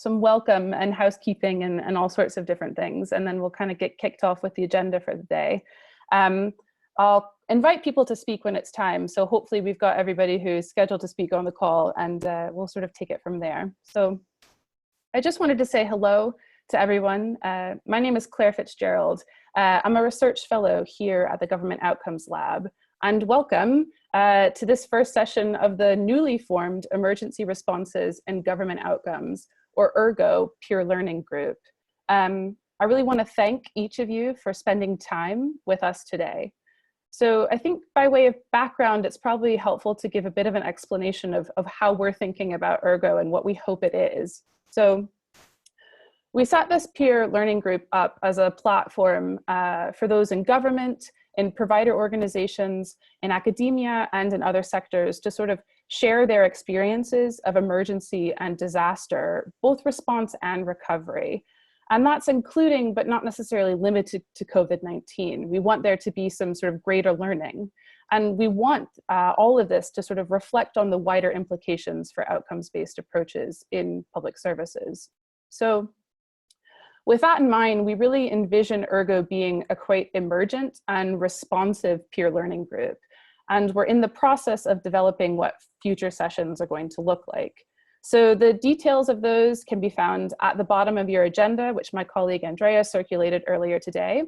welcome and housekeeping and all sorts of different things, and then we'll kind of get kicked off with the agenda for the day. I'll invite people to speak when it's time, so hopefully we've got everybody who's scheduled to speak on the call, and we'll sort of take it from there. So I just wanted to say hello to everyone. My name is Claire Fitzgerald. I'm a research fellow here at the Government Outcomes Lab, and welcome to this first session of the newly formed Emergency Responses and Government Outcomes, or ERGO, Peer Learning Group. I really want to thank each of you for spending time with us today. So I think by way of background, it's probably helpful to give a bit of an explanation of how we're thinking about ERGO and what we hope it is. So we set this peer learning group up as a platform for those in government, in provider organizations, in academia, and in other sectors to sort of share their experiences of emergency and disaster, both response and recovery. And that's including, but not necessarily limited to COVID-19. We want there to be some sort of greater learning. And we want all of this to sort of reflect on the wider implications for outcomes-based approaches in public services. So with that in mind, we really envision ERGO being a quite emergent and responsive peer learning group. And we're in the process of developing what future sessions are going to look like. So the details of those can be found at the bottom of your agenda, which my colleague Andrea circulated earlier today.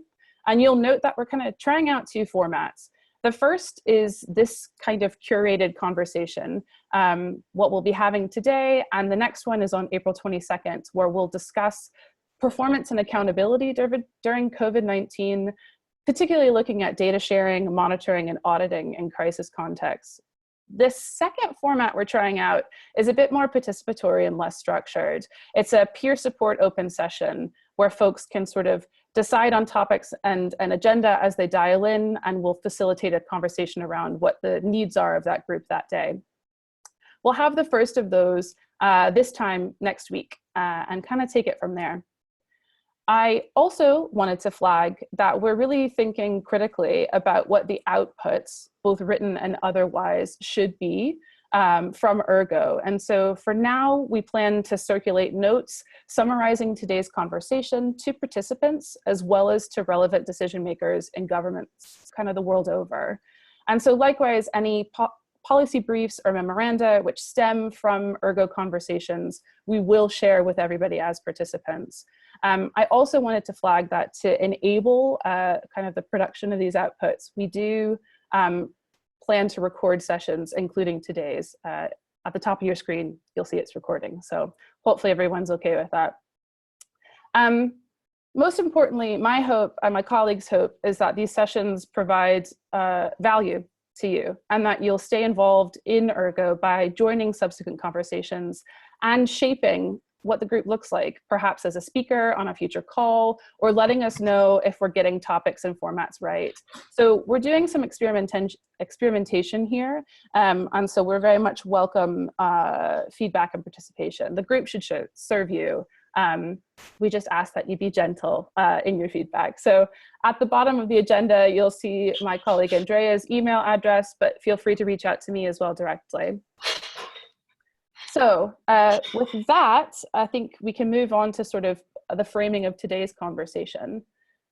And you'll note that we're kind of trying out two formats. The first is this kind of curated conversation, what we'll be having today. And the next one is on April 22nd, where we'll discuss performance and accountability during COVID-19, particularly looking at data sharing, monitoring, and auditing in crisis contexts. This second format we're trying out is a bit more participatory and less structured. It's a peer support open session where folks can sort of decide on topics and an agenda as they dial in, and we'll facilitate a conversation around what the needs are of that group that day. We'll have the first of those this time next week and kind of take it from there. I also wanted to flag that we're really thinking critically about what the outputs, both written and otherwise, should be from ERGO. And so for now, we plan to circulate notes summarizing today's conversation to participants, as well as to relevant decision makers in governments kind of the world over. And so likewise, any policy briefs or memoranda which stem from ERGO conversations, we will share with everybody as participants. I also wanted to flag that to enable kind of the production of these outputs, we do plan to record sessions, including today's. At the top of your screen, you'll see it's recording. So hopefully everyone's okay with that. Most importantly, my hope and my colleagues' hope is that these sessions provide value to you, and that you'll stay involved in ERGO by joining subsequent conversations and shaping what the group looks like, perhaps as a speaker on a future call, or letting us know if we're getting topics and formats right. So we're doing some experimentation here, and so we're very much welcome feedback and participation. The group should serve you. We just ask that you be gentle in your feedback. So at the bottom of the agenda, you'll see my colleague Andrea's email address, but feel free to reach out to me as well directly. So with that, I think we can move on to sort of the framing of today's conversation.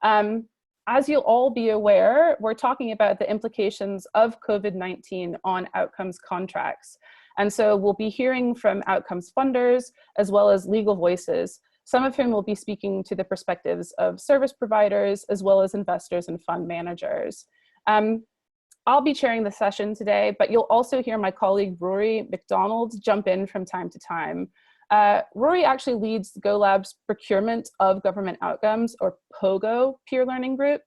As you'll all be aware, we're talking about the implications of COVID-19 on outcomes contracts. And so we'll be hearing from outcomes funders as well as legal voices, some of whom will be speaking to the perspectives of service providers as well as investors and fund managers. I'll be chairing the session today, but you'll also hear my colleague Rory McDonald jump in from time to time. Rory actually leads GoLab's procurement of government outcomes, or POGO, peer learning group.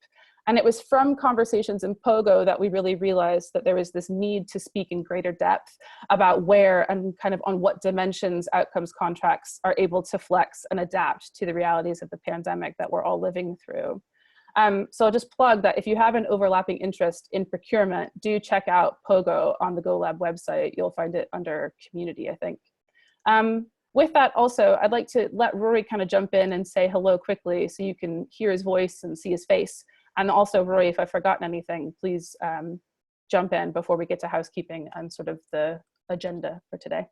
And it was from conversations in POGO that we really realized that there was this need to speak in greater depth about where and kind of on what dimensions outcomes contracts are able to flex and adapt to the realities of the pandemic that we're all living through. So I'll just plug that if you have an overlapping interest in procurement, do check out POGO on the GoLab website. You'll find it under community, I think. With that also, I'd like to let Rory kind of jump in and say hello quickly so you can hear his voice and see his face. And also, Rory, if I've forgotten anything, please jump in before we get to housekeeping and sort of the agenda for today.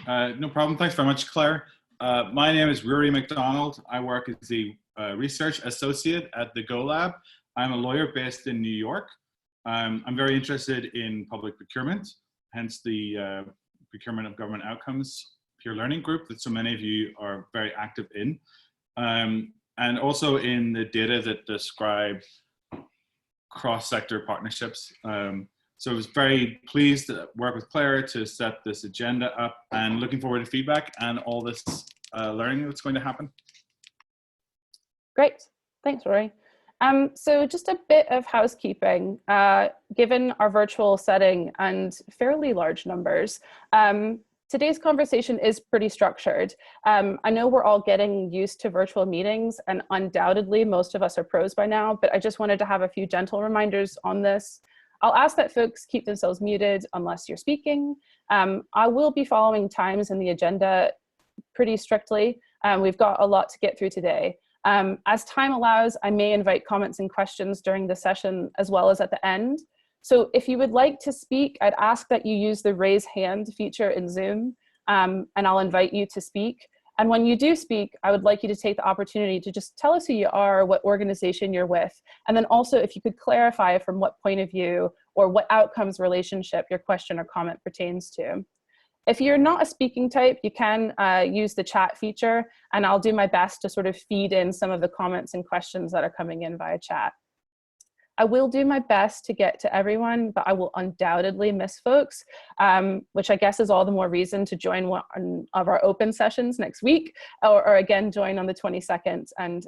No problem. Thanks very much, Claire. My name is Rory McDonald. I work as the research associate at the Go Lab. I'm a lawyer based in New York. I'm very interested in public procurement, hence the procurement of government outcomes peer learning group that so many of you are very active in. And also in the data that describe cross-sector partnerships. So I was very pleased to work with Claire to set this agenda up and looking forward to feedback and all this learning that's going to happen. Great, thanks, Rory. So just a bit of housekeeping. Given our virtual setting and fairly large numbers, today's conversation is pretty structured. I know we're all getting used to virtual meetings, and undoubtedly most of us are pros by now, but I just wanted to have a few gentle reminders on this. I'll ask that folks keep themselves muted unless you're speaking. I will be following times in the agenda pretty strictly. We've got a lot to get through today. As time allows, I may invite comments and questions during the session as well as at the end. So if you would like to speak, I'd ask that you use the raise hand feature in Zoom, and I'll invite you to speak. And when you do speak, I would like you to take the opportunity to just tell us who you are, what organization you're with, and then also if you could clarify from what point of view or what outcomes relationship your question or comment pertains to. If you're not a speaking type, you can use the chat feature, and I'll do my best to sort of feed in some of the comments and questions that are coming in via chat. I will do my best to get to everyone, but I will undoubtedly miss folks, which I guess is all the more reason to join one of our open sessions next week, or again, join on the 22nd,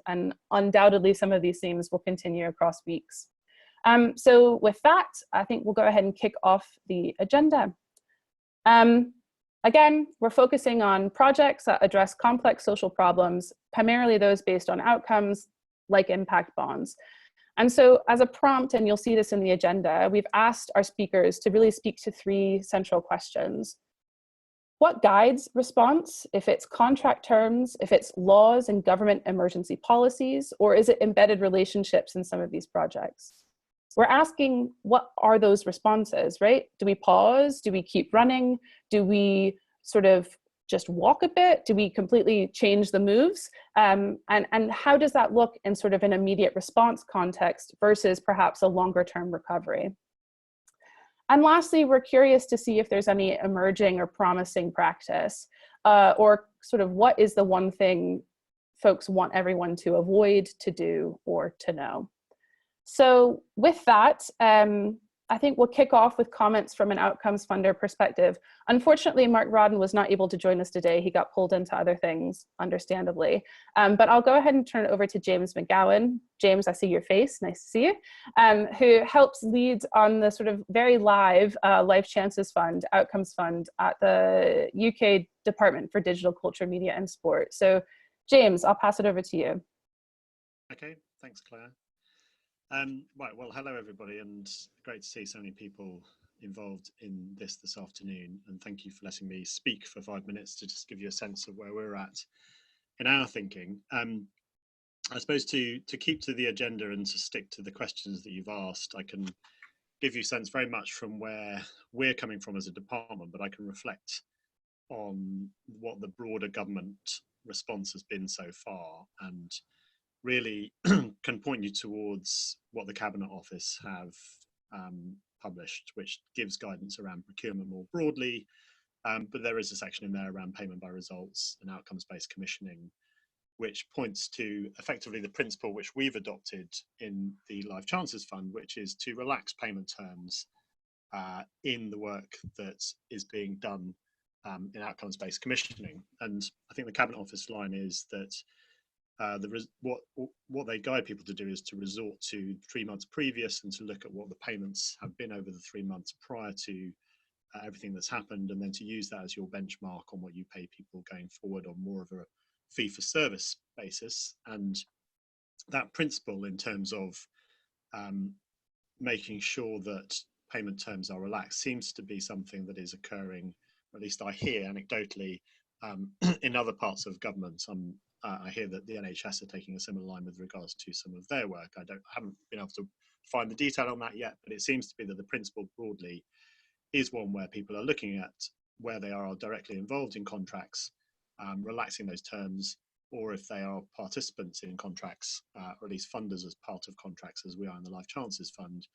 and undoubtedly some of these themes will continue across weeks. So with that, I think we'll go ahead and kick off the agenda. Again, we're focusing on projects that address complex social problems, primarily those based on outcomes like impact bonds. And so as a prompt, and you'll see this in the agenda, we've asked our speakers to really speak to three central questions. What guides response? If it's contract terms, if it's laws and government emergency policies, or is it embedded relationships in some of these projects? We're asking, what are those responses, right? Do we pause? Do we keep running? Do we sort of just walk a bit? Do we completely change the moves? And how does that look in sort of an immediate response context versus perhaps a longer term recovery? And lastly, we're curious to see if there's any emerging or promising practice, or sort of what is the one thing folks want everyone to avoid, to do, or to know. So with that, I think we'll kick off with comments from an outcomes funder perspective. Unfortunately, Mark Rodden was not able to join us today. He got pulled into other things, understandably. But I'll go ahead and turn it over to James McGowan. James, I see your face, nice to see you, who helps lead on the sort of very live Life Chances Fund, Outcomes Fund at the UK Department for Digital Culture, Media and Sport. So James, I'll pass it over to you. Okay, thanks, Claire. Right, well, hello everybody, and great to see so many people involved in this afternoon, and thank you for letting me speak for 5 minutes to just give you a sense of where we're at in our thinking. I suppose to keep to the agenda and to stick to the questions that you've asked, I can give you a sense very much from where we're coming from as a department, but I can reflect on what the broader government response has been so far, and really can point you towards what the Cabinet Office have published, which gives guidance around procurement more broadly, but there is a section in there around payment by results and outcomes-based commissioning, which points to effectively the principle which we've adopted in the Life Chances Fund, which is to relax payment terms in the work that is being done in outcomes-based commissioning. And I think the Cabinet Office line is that what they guide people to do is to resort to 3 months previous and to look at what the payments have been over the 3 months prior to everything that's happened, and then to use that as your benchmark on what you pay people going forward on more of a fee for service basis. And that principle in terms of making sure that payment terms are relaxed seems to be something that is occurring, or at least I hear anecdotally, in other parts of government. I hear that the NHS are taking a similar line with regards to some of their work. I haven't been able to find the detail on that yet, but it seems to be that the principle broadly is one where people are looking at where they are directly involved in contracts relaxing those terms, or if they are participants in contracts, or at least funders as part of contracts, as we are in the Life Chances Fund,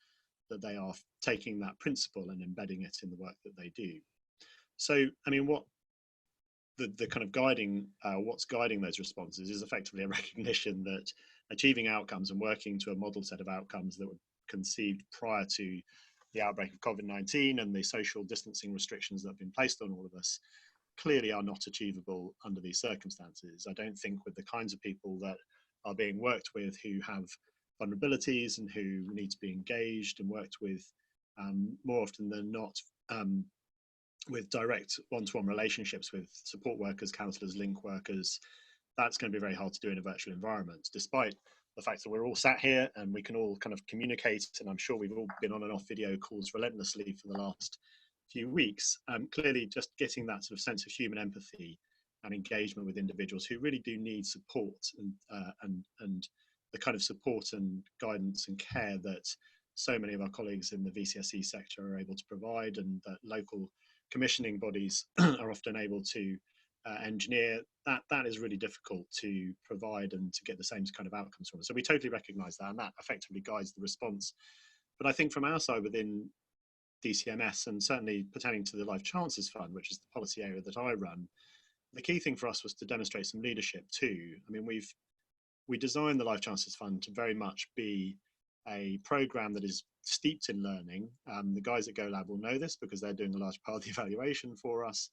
that they are taking that principle and embedding it in the work that they do. So, I mean, what the kind of guiding, what's guiding those responses is effectively a recognition that achieving outcomes and working to a model set of outcomes that were conceived prior to the outbreak of COVID-19 and the social distancing restrictions that have been placed on all of us clearly are not achievable under these circumstances. I don't think with the kinds of people that are being worked with who have vulnerabilities and who need to be engaged and worked with more often than not with direct one-to-one relationships with support workers, counsellors, link workers, that's going to be very hard to do in a virtual environment, despite the fact that we're all sat here and we can all kind of communicate, and I'm sure we've all been on and off video calls relentlessly for the last few weeks. Clearly just getting that sort of sense of human empathy and engagement with individuals who really do need support and the kind of support and guidance and care that so many of our colleagues in the VCSE sector are able to provide, and that local commissioning bodies are often able to engineer, that is really difficult to provide and to get the same kind of outcomes from. So we totally recognise that, and that effectively guides the response. But I think from our side within DCMS, and certainly pertaining to the Life Chances Fund, which is the policy area that I run, the key thing for us was to demonstrate some leadership too. I mean, we designed the Life Chances Fund to very much be a program that is steeped in learning. The guys at GoLab will know this because they're doing a large part of the evaluation for us,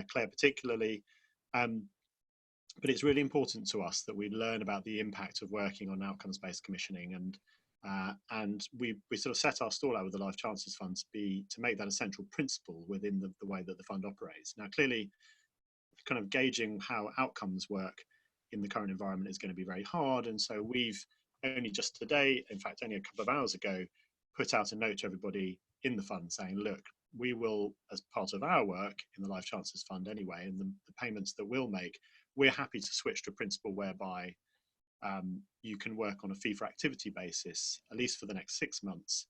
Claire particularly. But it's really important to us that we learn about the impact of working on outcomes-based commissioning, and we sort of set our stall out with the Life Chances Fund to make that a central principle within the way that the fund operates. Now, clearly, kind of gauging how outcomes work in the current environment is going to be very hard, and so we've only just today, in fact only a couple of hours ago, put out a note to everybody in the fund saying, look, we will, as part of our work in the Life Chances Fund anyway, and the payments that we'll make, we're happy to switch to a principle whereby you can work on a fee for activity basis, at least for the next 6 months.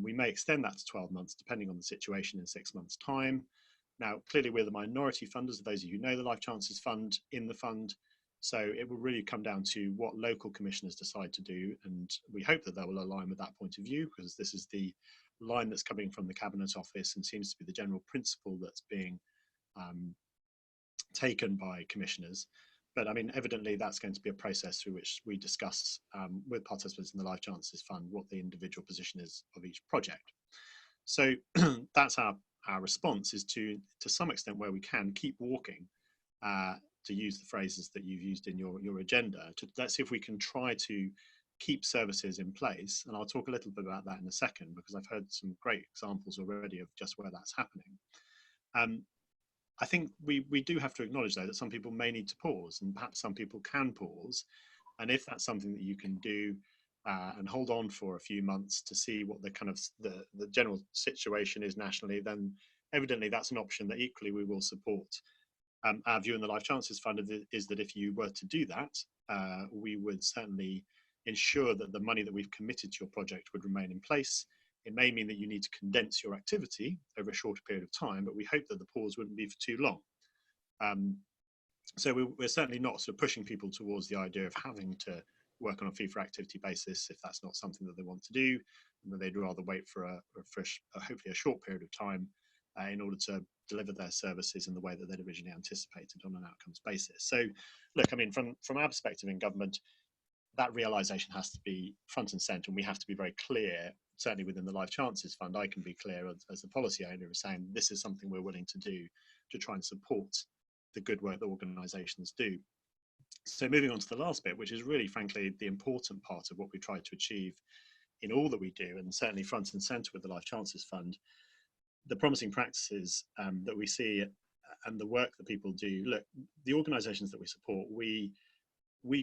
We may extend that to 12 months, depending on the situation in 6 months' time. Now, clearly we're the minority funders, those of you who know the Life Chances Fund in the fund. So it will really come down to what local commissioners decide to do, and we hope that they will align with that point of view, because this is the line that's coming from the Cabinet Office and seems to be the general principle that's being taken by commissioners. But I mean, evidently that's going to be a process through which we discuss with participants in the Life Chances Fund what the individual position is of each project. So that's our response, is to some extent, where we can, keep walking, to use the phrases that you've used in your agenda. Let's see if we can try to keep services in place. And I'll talk a little bit about that in a second, because I've heard some great examples already of just where that's happening. I think we do have to acknowledge, though, that some people may need to pause, and perhaps some people can pause. And if that's something that you can do and hold on for a few months to see what the kind of the general situation is nationally, then evidently that's an option that equally we will support. Our view in the Life Chances Fund is that if you were to do that, we would certainly ensure that the money that we've committed to your project would remain in place. It may mean that you need to condense your activity over a shorter period of time, but we hope that the pause wouldn't be for too long. So we're certainly not sort of pushing people towards the idea of having to work on a fee for activity basis if that's not something that they want to do, and that they'd rather wait for hopefully a short period of time in order to deliver their services in the way that they'd originally anticipated on an outcomes basis. So look, I mean, from our perspective in government, that realization has to be front and center, and we have to be very clear. Certainly within the Life Chances Fund, I can be clear as the policy owner of saying this is something we're willing to do to try and support the good work that organisations do. So moving on to the last bit, which is really, frankly, the important part of what we try to achieve in all that we do, and certainly front and centre with the Life Chances Fund, the promising practices that we see and the work that people do. Look, the organisations that we support, we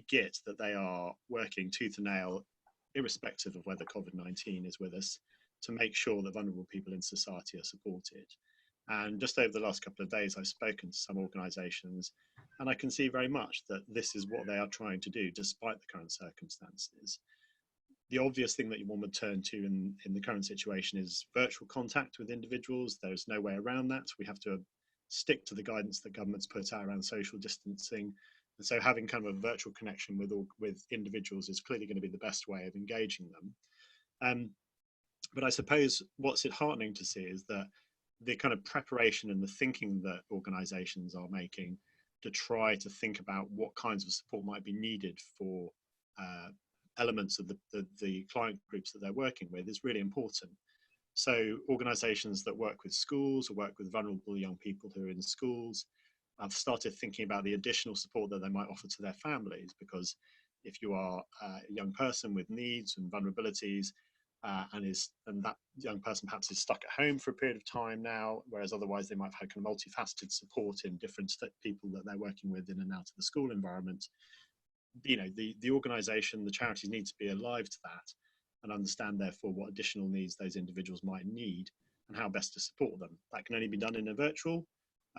get that they are working tooth and nail, irrespective of whether COVID-19 is with us, to make sure that vulnerable people in society are supported. And just over the last couple of days, I've spoken to some organisations, and I can see very much that this is what they are trying to do, despite the current circumstances. The obvious thing that one would turn to in the current situation is virtual contact with individuals. There's no way around that. We have to stick to the guidance that government's put out around social distancing. And so having kind of a virtual connection with individuals is clearly going to be the best way of engaging them. But I suppose what's heartening to see is that the kind of preparation and the thinking that organisations are making to try to think about what kinds of support might be needed for elements of the client groups that they're working with is really important. So organisations that work with schools or work with vulnerable young people who are in schools have started thinking about the additional support that they might offer to their families, because if you are a young person with needs and vulnerabilities, and that young person perhaps is stuck at home for a period of time now, whereas otherwise they might have had kind of multifaceted support in different people that they're working with in and out of the school environment. You know, the organisation, the charities need to be alive to that and understand therefore what additional needs those individuals might need and how best to support them. That can only be done in a virtual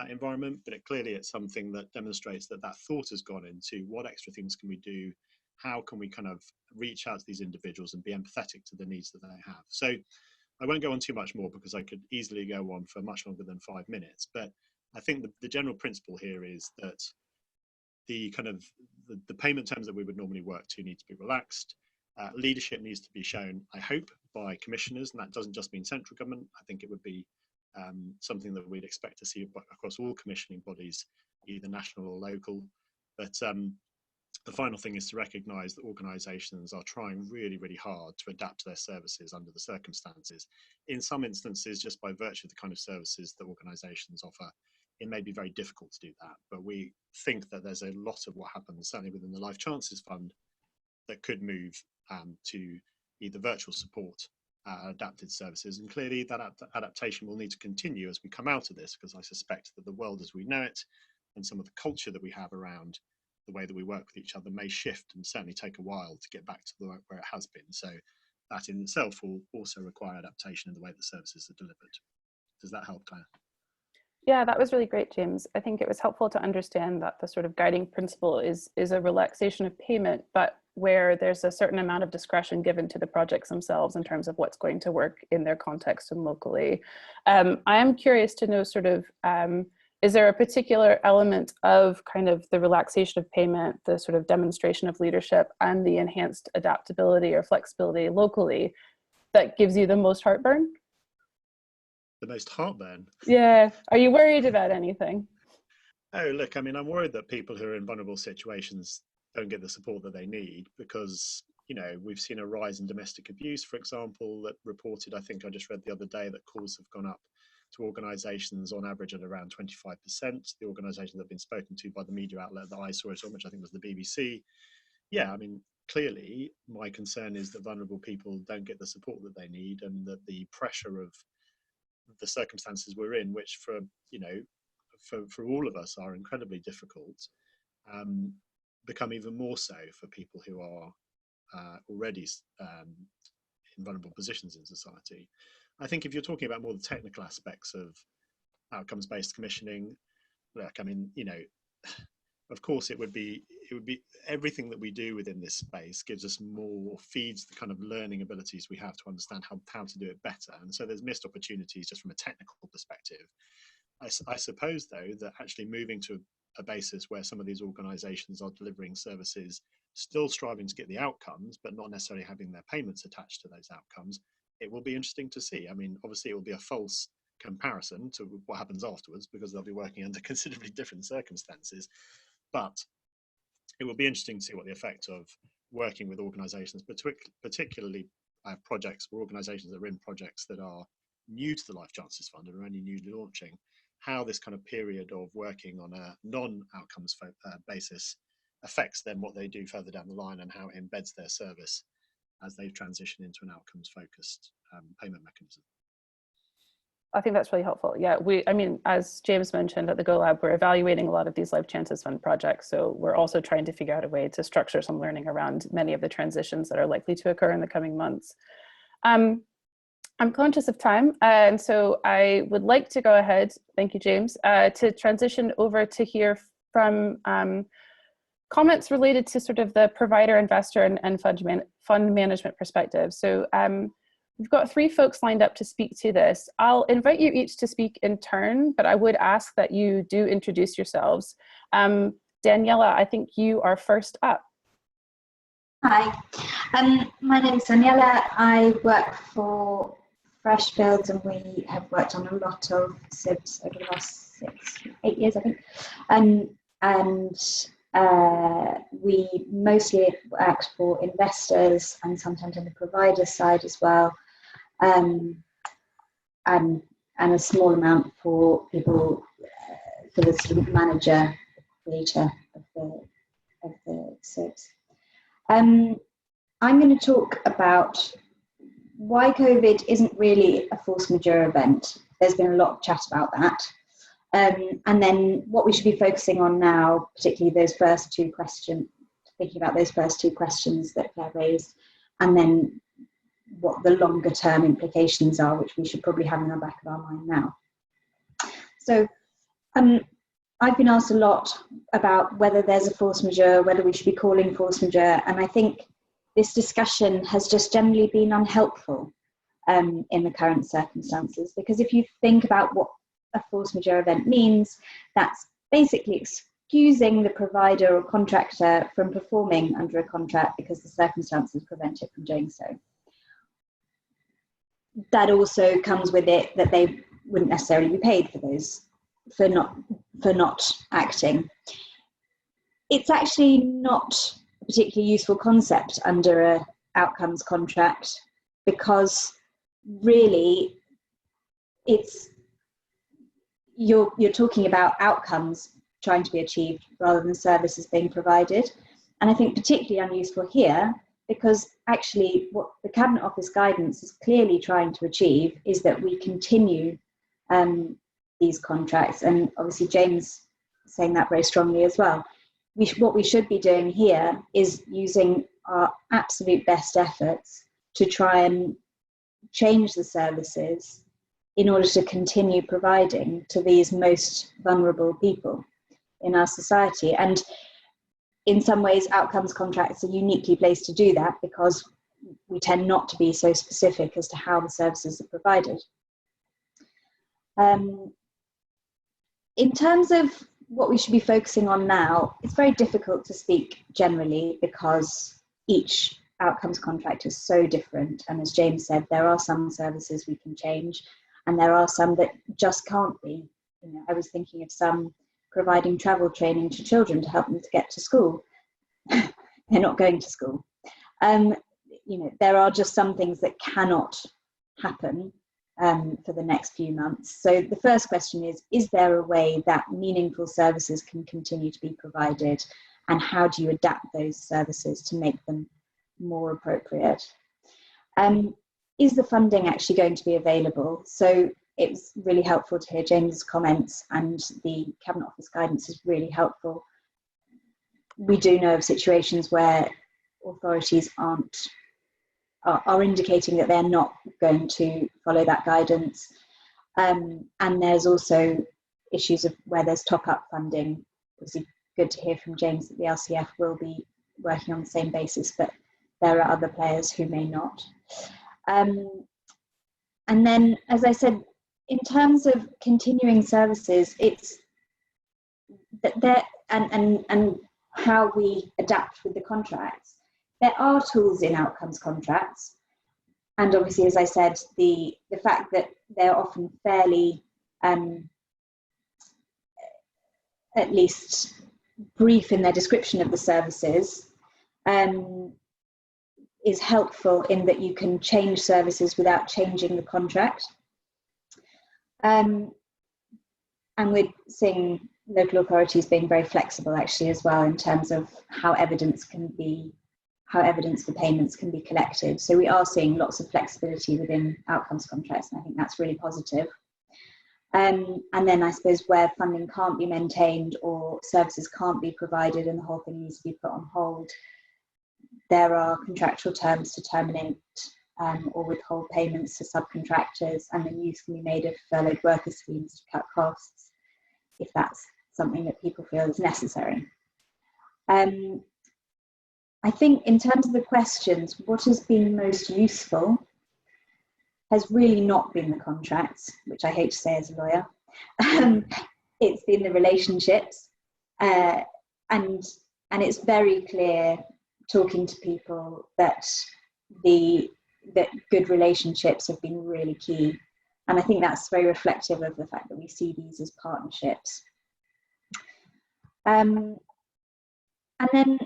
environment, but clearly it's something that demonstrates that thought has gone into what extra things can we do, how can we kind of reach out to these individuals and be empathetic to the needs that they have. So I won't go on too much more because I could easily go on for much longer than 5 minutes, but I think the general principle here is that the kind of the payment terms that we would normally work to need to be relaxed. Leadership needs to be shown, I hope, by commissioners, and that doesn't just mean central government. I think it would be something that we'd expect to see across all commissioning bodies, either national or local. But the final thing is to recognise that organisations are trying really, really hard to adapt their services under the circumstances. In some instances, just by virtue of the kind of services that organisations offer, it may be very difficult to do that. But we think that there's a lot of what happens, certainly within the Life Chances Fund, that could move to either virtual support, adapted services. And clearly that adaptation will need to continue as we come out of this, because I suspect that the world as we know it and some of the culture that we have around the way that we work with each other may shift and certainly take a while to get back to the work where it has been. So that in itself will also require adaptation in the way that services are delivered. Does that help, Claire? Yeah, that was really great, James. I think it was helpful to understand that the sort of guiding principle is a relaxation of payment, but where there's a certain amount of discretion given to the projects themselves in terms of what's going to work in their context and locally. I am curious to know sort of, is there a particular element of kind of the relaxation of payment, the sort of demonstration of leadership and the enhanced adaptability or flexibility locally that gives you the most heartburn? The most heartburn? Yeah. Are you worried about anything? Oh, look, I mean, I'm worried that people who are in vulnerable situations don't get the support that they need because, you know, we've seen a rise in domestic abuse, for example, that reported, I think I just read the other day, that calls have gone up to organisations on average at around 25%. The organisations that have been spoken to by the media outlet that I saw it on, which I think was the BBC. Yeah, I mean, clearly my concern is that vulnerable people don't get the support that they need, and that the pressure of the circumstances we're in, which for, you know, for all of us are incredibly difficult, become even more so for people who are already in vulnerable positions in society. I think if you're talking about more the technical aspects of outcomes-based commissioning, look, I mean, you know, of course it would be everything that we do within this space gives us more, feeds the kind of learning abilities we have to understand how to do it better. And so there's missed opportunities just from a technical perspective. I suppose, though, that actually moving to a basis where some of these organisations are delivering services, still striving to get the outcomes, but not necessarily having their payments attached to those outcomes, it will be interesting to see. I mean, obviously it will be a false comparison to what happens afterwards because they'll be working under considerably different circumstances. But it will be interesting to see what the effect of working with organisations, particularly projects or organisations that are in projects that are new to the Life Chances Fund and are only newly launching, how this kind of period of working on a non-outcomes basis affects then what they do further down the line, and how it embeds their service as they transition into an outcomes-focused payment mechanism. I think that's really helpful. Yeah, I mean, as James mentioned at the Go Lab, we're evaluating a lot of these Life Chances Fund projects. So we're also trying to figure out a way to structure some learning around many of the transitions that are likely to occur in the coming months. I'm conscious of time, and so I would like to go ahead, thank you, James, to transition over to hear from comments related to sort of the provider, investor, and fund management perspective. So We've got 3 folks lined up to speak to this. I'll invite you each to speak in turn, but I would ask that you do introduce yourselves. Daniela, I think you are first up. Hi, my name is Daniela. I work for Fresh Builds, and we have worked on a lot of SIBs over the last 8 years, I think. We mostly act for investors and sometimes on the provider side as well, and a small amount for people, for the sort of manager, creator of the SIBs. I'm going to talk about why COVID isn't really a force majeure event. There's been a lot of chat about that. And then what we should be focusing on now, particularly those first 2 questions, thinking about those first 2 questions that Claire raised, and then what the longer term implications are, which we should probably have in the back of our mind now. So I've been asked a lot about whether there's a force majeure, whether we should be calling force majeure, and I think this discussion has just generally been unhelpful in the current circumstances, because if you think about what a force majeure event means, that's basically excusing the provider or contractor from performing under a contract because the circumstances prevent it from doing so. That also comes with it that they wouldn't necessarily be paid for those, for not acting. It's actually not a particularly useful concept under an outcomes contract, because really you're talking about outcomes trying to be achieved rather than services being provided. And I think particularly unuseful here, because actually what the Cabinet Office guidance is clearly trying to achieve is that we continue these contracts, and obviously James is saying that very strongly as well. What we should be doing here is using our absolute best efforts to try and change the services in order to continue providing to these most vulnerable people in our society. And in some ways, outcomes contracts are uniquely placed to do that, because we tend not to be so specific as to how the services are provided. In terms of what we should be focusing on now, it's very difficult to speak generally because each outcomes contract is so different. And as James said, there are some services we can change, and there are some that just can't be. You know, I was thinking of some providing travel training to children to help them to get to school. They're not going to school. You know, there are just some things that cannot happen for the next few months. So the first question is there a way that meaningful services can continue to be provided, and how do you adapt those services to make them more appropriate? Is the funding actually going to be available? So it was really helpful to hear James's comments, and the Cabinet Office guidance is really helpful. We do know of situations where authorities are indicating that they're not going to follow that guidance. And there's also issues of where there's top-up funding. It's good to hear from James that the LCF will be working on the same basis, but there are other players who may not. And then, as I said, in terms of continuing services, it's that there and how we adapt with the contracts. There are tools in outcomes contracts, and obviously, as I said, the fact that they're often fairly, at least brief in their description of the services, is helpful in that you can change services without changing the contract. And we're seeing local authorities being very flexible actually as well in terms of how evidence for payments can be collected. So we are seeing lots of flexibility within outcomes contracts, and I think that's really positive. And then I suppose where funding can't be maintained or services can't be provided and the whole thing needs to be put on hold, there are contractual terms to terminate or withhold payments to subcontractors, and then use can be made of furloughed worker schemes to cut costs if that's something that people feel is necessary. I think in terms of the questions, what has been most useful has really not been the contracts, which I hate to say as a lawyer. It's been the relationships, and it's very clear talking to people that good relationships have been really key, and I think that's very reflective of the fact that we see these as partnerships. And then,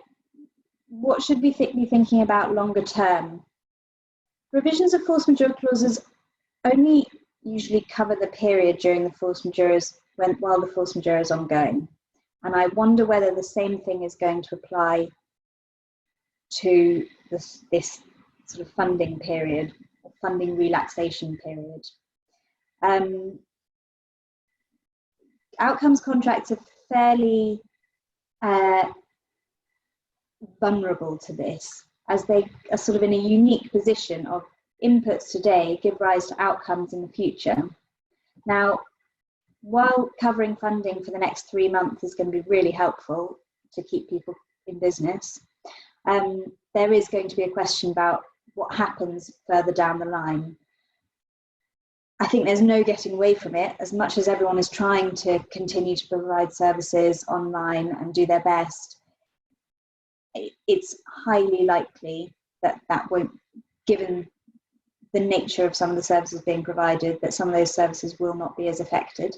what should we be thinking about longer term? Provisions of force majeure clauses only usually cover the period during the force majeure while the force majeure is ongoing. And I wonder whether the same thing is going to apply to this sort of funding period, or funding relaxation period. Outcomes contracts are fairly vulnerable to this, as they are sort of in a unique position of inputs today give rise to outcomes in the future. Now, while covering funding for the next 3 months is going to be really helpful to keep people in business, there is going to be a question about what happens further down the line. I think there's no getting away from it. As much as everyone is trying to continue to provide services online and do their best, it's highly likely that won't, given the nature of some of the services being provided, that some of those services will not be as effective.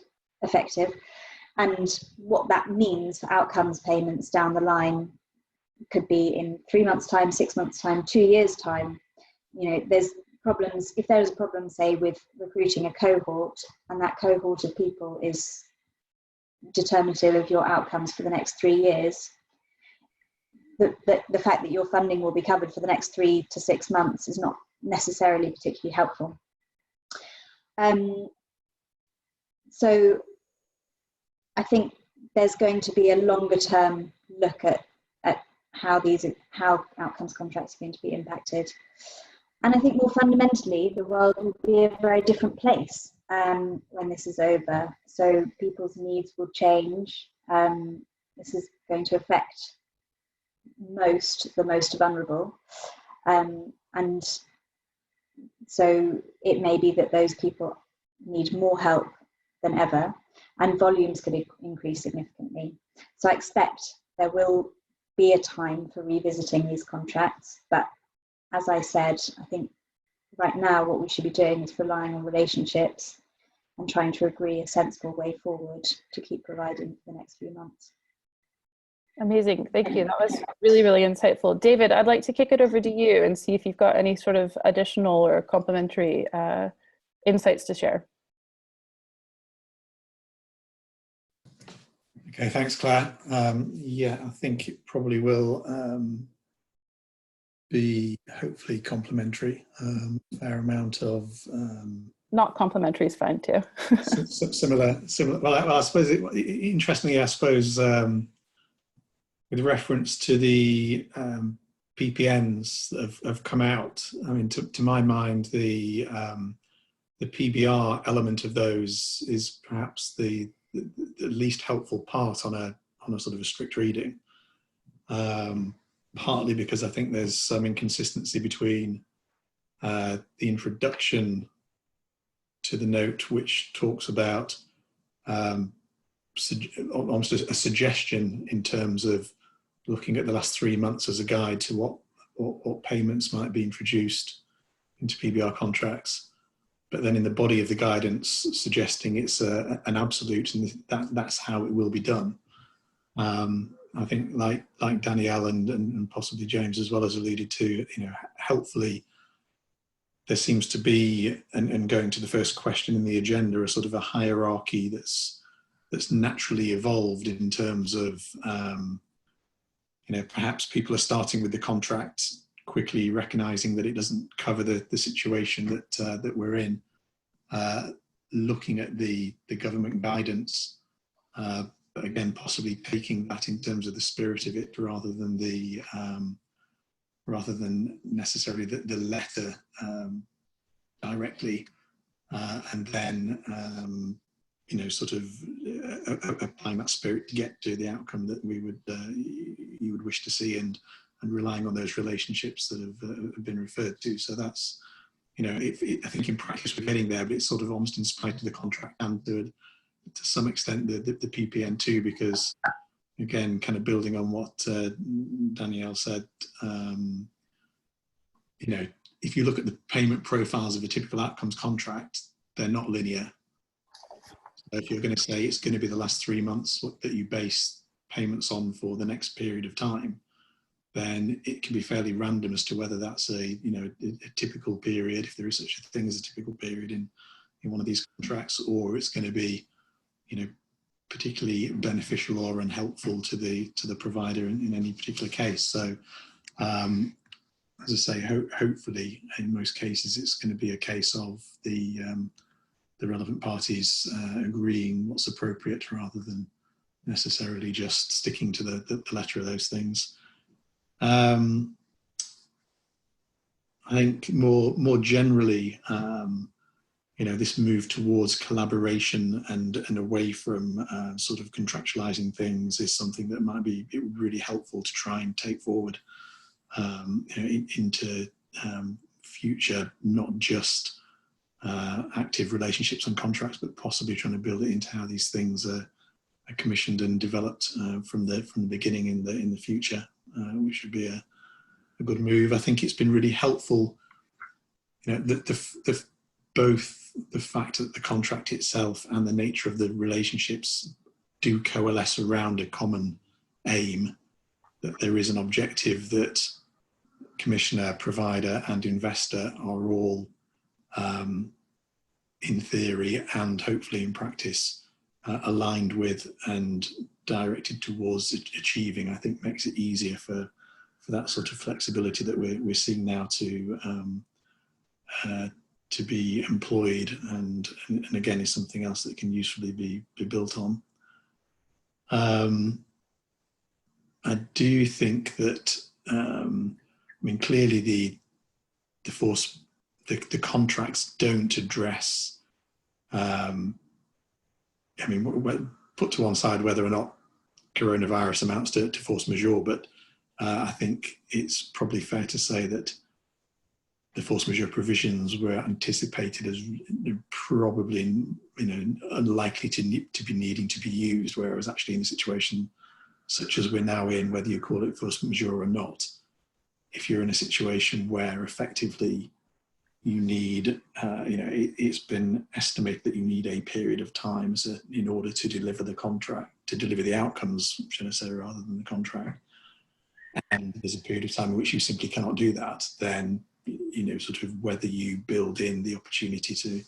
And what that means for outcomes payments down the line could be in 3 months' time, 6 months' time, 2 years' time. You know, there's problems, if there's a problem, say, with recruiting a cohort, and that cohort of people is determinative of your outcomes for the next 3 years, the fact that your funding will be covered for the next 3 to 6 months is not necessarily particularly helpful. So I think there's going to be a longer term look at how outcomes contracts are going to be impacted. And I think more fundamentally, the world will be a very different place when this is over. So people's needs will change. This is going to affect the most vulnerable. And so it may be that those people need more help than ever, and volumes could increase significantly. So I expect there will be a time for revisiting these contracts, but as I said, I think right now what we should be doing is relying on relationships and trying to agree a sensible way forward to keep providing for the next few months. Amazing, thank you. That was really, really insightful. David, I'd like to kick it over to you and see if you've got any sort of additional or complementary insights to share. Okay, thanks, Claire. Yeah, I think it probably will be hopefully complementary. Fair amount of not complementary is fine too. similar. Well, I suppose interestingly, I suppose with reference to the PPNs that have come out, I mean, to my mind, the PBR element of those is perhaps the least helpful part on a sort of a strict reading. Partly because I think there's some inconsistency between the introduction to the note, which talks about almost a suggestion in terms of looking at the last 3 months as a guide to what payments might be introduced into PBR contracts, but then in the body of the guidance suggesting it's an absolute and that's how it will be done. I think like Danielle and possibly James as well has alluded to, you know, helpfully there seems to be, and going to the first question in the agenda, a sort of a hierarchy that's naturally evolved in terms of, you know, perhaps people are starting with the contract, quickly recognizing that it doesn't cover the situation that we're in, looking at the government guidance, but again, possibly taking that in terms of the spirit of it rather than necessarily the letter directly, and then you know, sort of applying that spirit to get to the outcome that you would wish to see, and relying on those relationships that have been referred to. So that's you know, I think in practice we're getting there, but it's sort of almost in spite of the contract and to some extent the PPN too, because again, kind of building on what Danielle said, you know, if you look at the payment profiles of a typical outcomes contract, they're not linear. So if you're going to say it's going to be the last 3 months that you base payments on for the next period of time, then it can be fairly random as to whether that's a typical period, if there is such a thing as a typical period in one of these contracts, or it's going to be, you know, particularly beneficial or unhelpful to the provider in any particular case. So as I say, hopefully in most cases it's going to be a case of the relevant parties agreeing what's appropriate rather than necessarily just sticking to the letter of those things. I think more generally, you know, this move towards collaboration and away from sort of contractualizing things is something that might be really helpful to try and take forward you know, into future, not just active relationships and contracts, but possibly trying to build it into how these things are commissioned and developed from the beginning in the future, which would be a good move. I think it's been really helpful, you know, both the fact that the contract itself and the nature of the relationships do coalesce around a common aim, that there is an objective that commissioner, provider and investor are all in theory and hopefully in practice aligned with and directed towards achieving. I think makes it easier for that sort of flexibility that we're seeing now to be employed, and again is something else that can usefully be built on. I do think that I mean, clearly the contracts don't address, I mean, put to one side whether or not coronavirus amounts to force majeure, but I think it's probably fair to say that the force majeure provisions were anticipated as probably, you know, unlikely to be needing to be used, whereas actually in a situation such as we're now in, whether you call it force majeure or not, if you're in a situation where effectively you need, you know, it's been estimated that you need a period of time in order to deliver the contract, to deliver the outcomes, should I say, rather than the contract, and there's a period of time in which you simply cannot do that, then, you know, sort of whether you build in the opportunity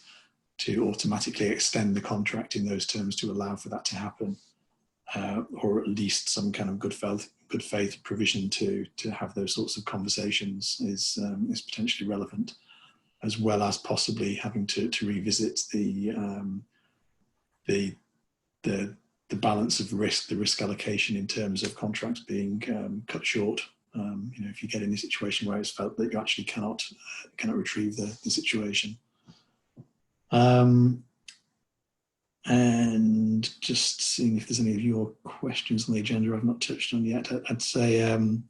to automatically extend the contract in those terms to allow for that to happen, or at least some kind of good faith provision to have those sorts of conversations is potentially relevant, as well as possibly having to revisit the balance of risk, the risk allocation in terms of contracts being cut short. You know, if you get in a situation where it's felt that you actually cannot retrieve the situation. And just seeing if there's any of your questions on the agenda I've not touched on yet. I'd say in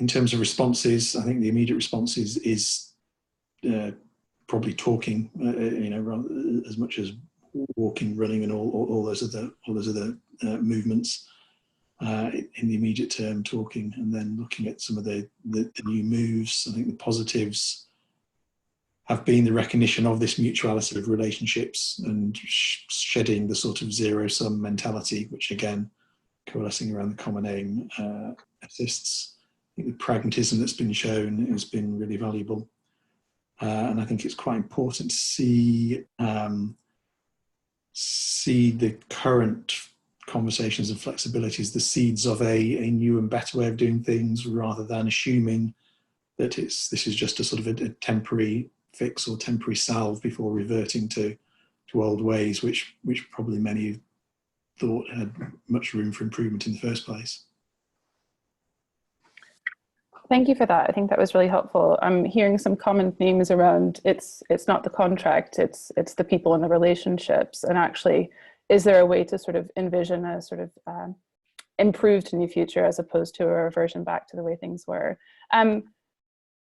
terms of responses, I think the immediate response is probably talking, you know, rather, as much as walking, running, and all those other movements. In the immediate term, talking, and then looking at some of the new moves. I think the positives have been the recognition of this mutuality of relationships and shedding the sort of zero-sum mentality, which again, coalescing around the common aim assists. I think the pragmatism that's been shown has been really valuable. And I think it's quite important to see the current conversations and flexibilities, the seeds of a new and better way of doing things, rather than assuming that this is just a sort of a temporary fix or temporary salve before reverting to old ways, which probably many thought had much room for improvement in the first place. Thank you for that. I think that was really helpful. I'm hearing some common themes around it's not the contract, it's the people and the relationships. And actually, is there a way to sort of envision a sort of improved new future as opposed to a reversion back to the way things were?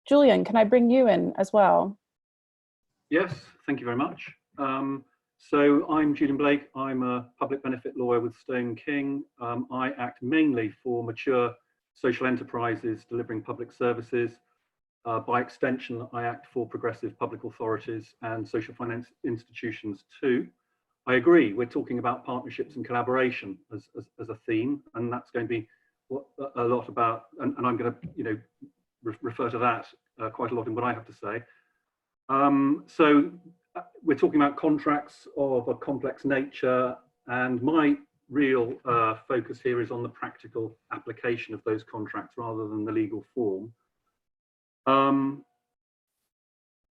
Julian, can I bring you in as well? Yes, thank you very much. So I'm Gillian Blake. I'm a public benefit lawyer with Stone King. I act mainly for mature social enterprises delivering public services. By extension, I act for progressive public authorities and social finance institutions too. I agree, we're talking about partnerships and collaboration as a theme, and that's going to be a lot about, and I'm going to refer to that quite a lot in what I have to say. So we're talking about contracts of a complex nature, and my real focus here is on the practical application of those contracts rather than the legal form.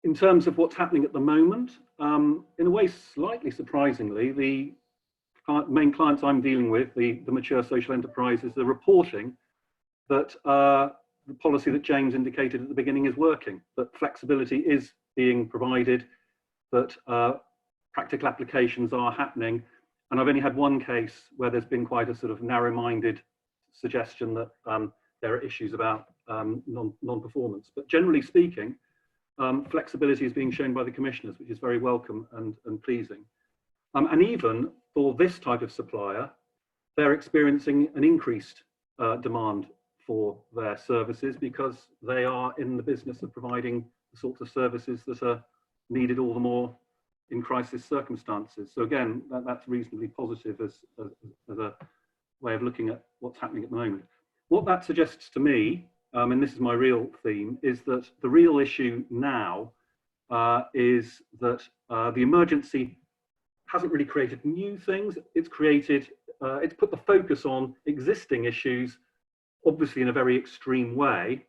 In terms of what's happening at the moment, in a way slightly surprisingly, the main clients I'm dealing with, the mature social enterprises, are reporting that the policy that James indicated at the beginning is working, that flexibility is being provided, that practical applications are happening. And I've only had one case where there's been quite a sort of narrow-minded suggestion that there are issues about non-performance. But generally speaking, flexibility is being shown by the commissioners, which is very welcome and pleasing. And even for this type of supplier, they're experiencing an increased demand for their services because they are in the business of providing the sorts of services that are needed all the more in crisis circumstances. So again, that's reasonably positive as a way of looking at what's happening at the moment. What that suggests to me, and this is my real theme, is that the real issue now is that the emergency hasn't really created new things. It's created, it's put the focus on existing issues, obviously in a very extreme way.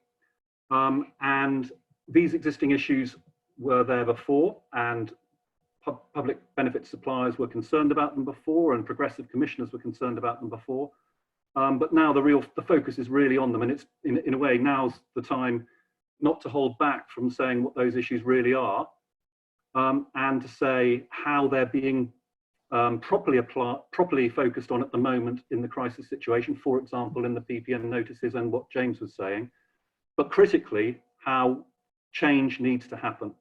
And these existing issues were there before, and public benefit suppliers were concerned about them before, and progressive commissioners were concerned about them before. But now the focus is really on them, and it's in a way now's the time not to hold back from saying what those issues really are, and to say how they're being properly focused on at the moment in the crisis situation, for example, in the PPN notices and what James was saying, but critically, how change needs to happen.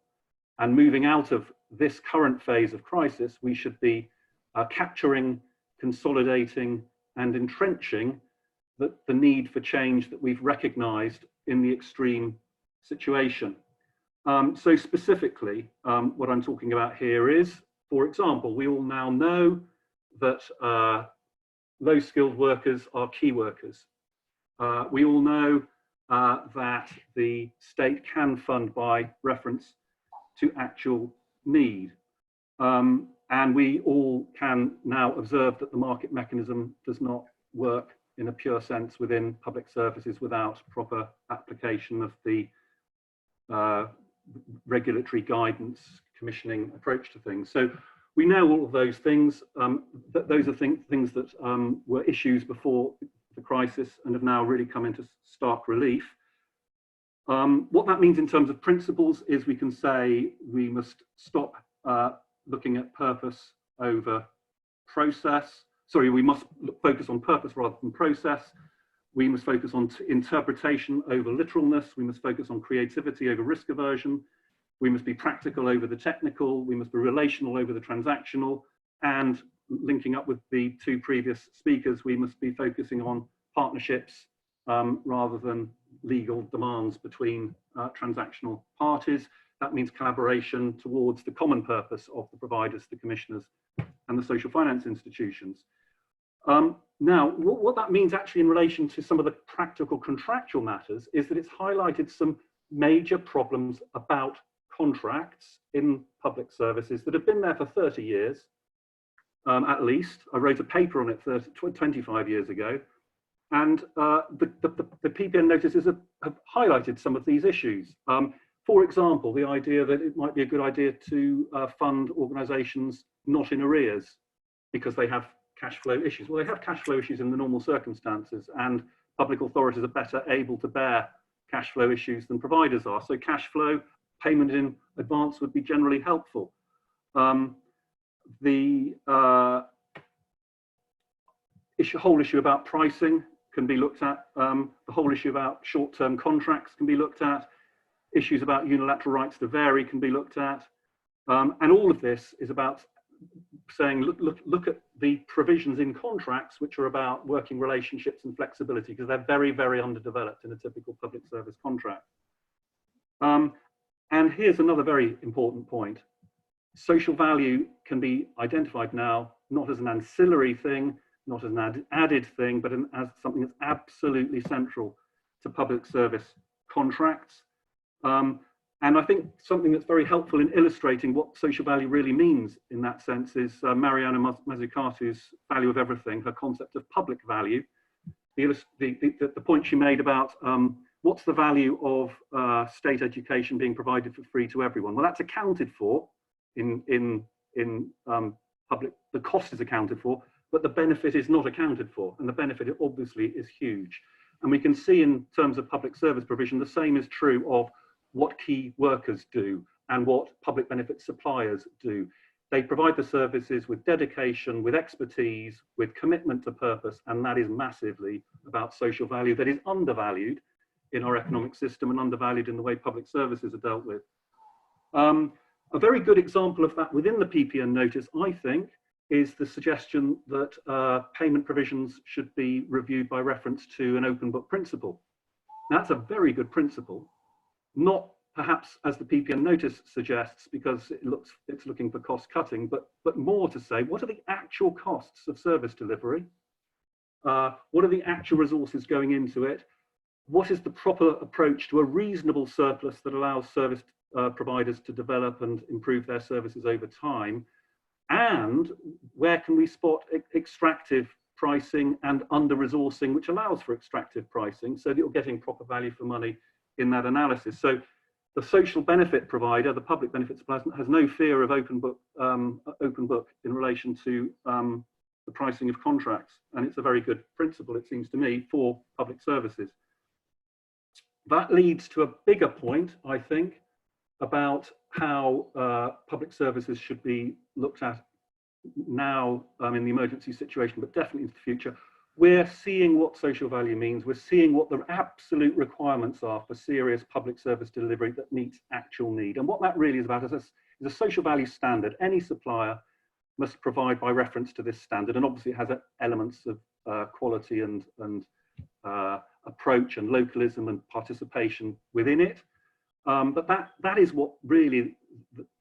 And moving out of this current phase of crisis, we should be capturing, consolidating, and entrenching the need for change that we've recognized in the extreme situation. So specifically, what I'm talking about here is, for example, we all now know that low-skilled workers are key workers. We all know that the state can fund by reference to actual need. And we all can now observe that the market mechanism does not work in a pure sense within public services without proper application of the regulatory guidance, commissioning approach to things. So we know all of those things. Those are things that were issues before the crisis and have now really come into stark relief. What that means in terms of principles is we can say we must stop looking at purpose over process. Sorry, we must focus on purpose rather than process. We must focus on interpretation over literalness. We must focus on creativity over risk aversion. We must be practical over the technical. We must be relational over the transactional. And linking up with the two previous speakers, we must be focusing on partnerships rather than legal demands between transactional parties. That means collaboration towards the common purpose of the providers, the commissioners, and the social finance institutions. Now, what that means actually in relation to some of the practical contractual matters is that it's highlighted some major problems about contracts in public services that have been there for 30 years, at least. I wrote a paper on it 25 years ago. And the PPN notices have highlighted some of these issues. For example, the idea that it might be a good idea to fund organisations not in arrears because they have cash flow issues. Well, they have cash flow issues in the normal circumstances, and public authorities are better able to bear cash flow issues than providers are. So cash flow, payment in advance would be generally helpful. The whole issue about pricing can be looked at. The whole issue about short-term contracts can be looked at. issues about unilateral rights to vary can be looked at. And all of this is about saying, look at the provisions in contracts which are about working relationships and flexibility, because they're very, very underdeveloped in a typical public service contract. And here's another very important point. Social value can be identified now, not as an ancillary thing, not as an added thing, but as something that's absolutely central to public service contracts. And I think something that's very helpful in illustrating what social value really means in that sense is Mariana Mazzucato's value of everything, her concept of public value. The point she made about what's the value of state education being provided for free to everyone? Well, that's accounted for in public, the cost is accounted for, but the benefit is not accounted for. And the benefit obviously is huge. And we can see in terms of public service provision, the same is true of what key workers do and what public benefit suppliers do. They provide the services with dedication, with expertise, with commitment to purpose, and that is massively about social value that is undervalued in our economic system and undervalued in the way public services are dealt with. A very good example of that within the PPN notice, I think, is the suggestion that payment provisions should be reviewed by reference to an open book principle. That's a very good principle. Not perhaps as the PPN notice suggests, because it's looking for cost cutting, but more to say, what are the actual costs of service delivery? What are the actual resources going into it? What is the proper approach to a reasonable surplus that allows service providers to develop and improve their services over time? And where can we spot extractive pricing and under-resourcing, which allows for extractive pricing, so that you're getting proper value for money in that analysis. So the social benefit provider, the public benefit supplier, has no fear of open book in relation to the pricing of contracts. And it's a very good principle, it seems to me, for public services. That leads to a bigger point, I think, about how public services should be looked at now in the emergency situation, but definitely into the future. We're seeing what social value means. We're seeing what the absolute requirements are for serious public service delivery that meets actual need. And what that really is about is a social value standard. Any supplier must provide by reference to this standard. And obviously it has elements of quality and approach and localism and participation within it. But that is what really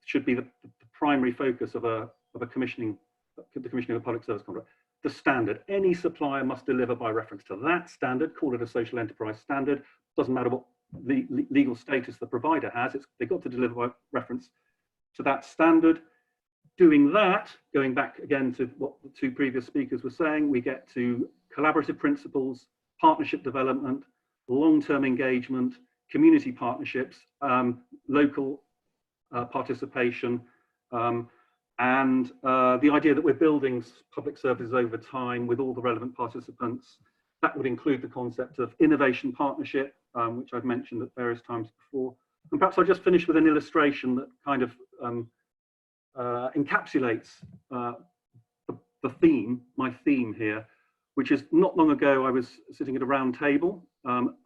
should be the primary focus of the commissioning of a public service contract. The standard. Any supplier must deliver by reference to that standard, call it a social enterprise standard. Doesn't matter what the legal status the provider has, they've got to deliver by reference to that standard. Doing that, going back again to what the two previous speakers were saying, we get to collaborative principles, partnership development, long-term engagement, community partnerships, local participation, and the idea that we're building public services over time with all the relevant participants. That would include the concept of innovation partnership, which I've mentioned at various times before. And perhaps I'll just finish with an illustration that kind of encapsulates the theme, my theme here, which is not long ago I was sitting at a round table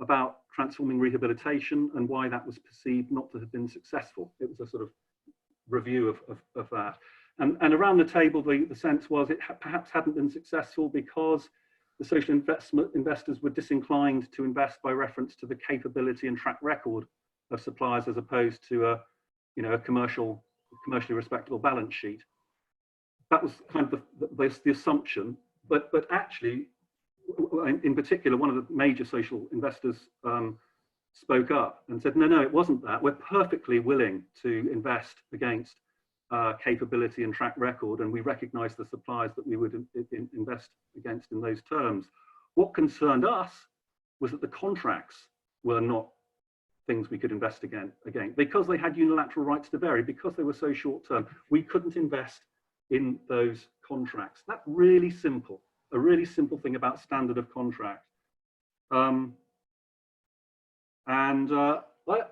about transforming rehabilitation and why that was perceived not to have been successful. It was a sort of review of that. And around the table, the sense was it perhaps hadn't been successful because the social investors were disinclined to invest by reference to the capability and track record of suppliers as opposed to a commercially respectable balance sheet. That was kind of the assumption, but actually, in particular, one of the major social investors spoke up and said, no, it wasn't that. We're perfectly willing to invest against capability and track record, and we recognize the suppliers that we would invest against in those terms. What concerned us was that the contracts were not things we could invest again, because they had unilateral rights to vary, because they were so short term. We couldn't invest in those contracts. That's really simple, a really simple thing about standard of contract.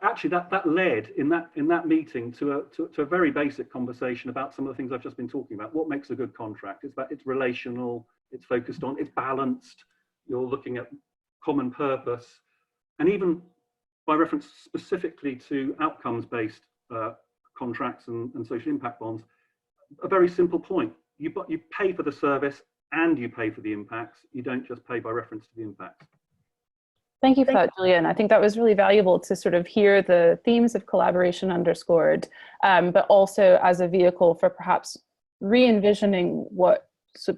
Actually, that led in that meeting to a very basic conversation about some of the things I've just been talking about. What makes a good contract? It's relational, it's focused on, it's balanced. You're looking at common purpose, and even by reference specifically to outcomes-based contracts and social impact bonds, a very simple point. You pay for the service and you pay for the impacts. You don't just pay by reference to the impacts. Thank you for that, Gillian. I think that was really valuable to sort of hear the themes of collaboration underscored, but also as a vehicle for perhaps re-envisioning what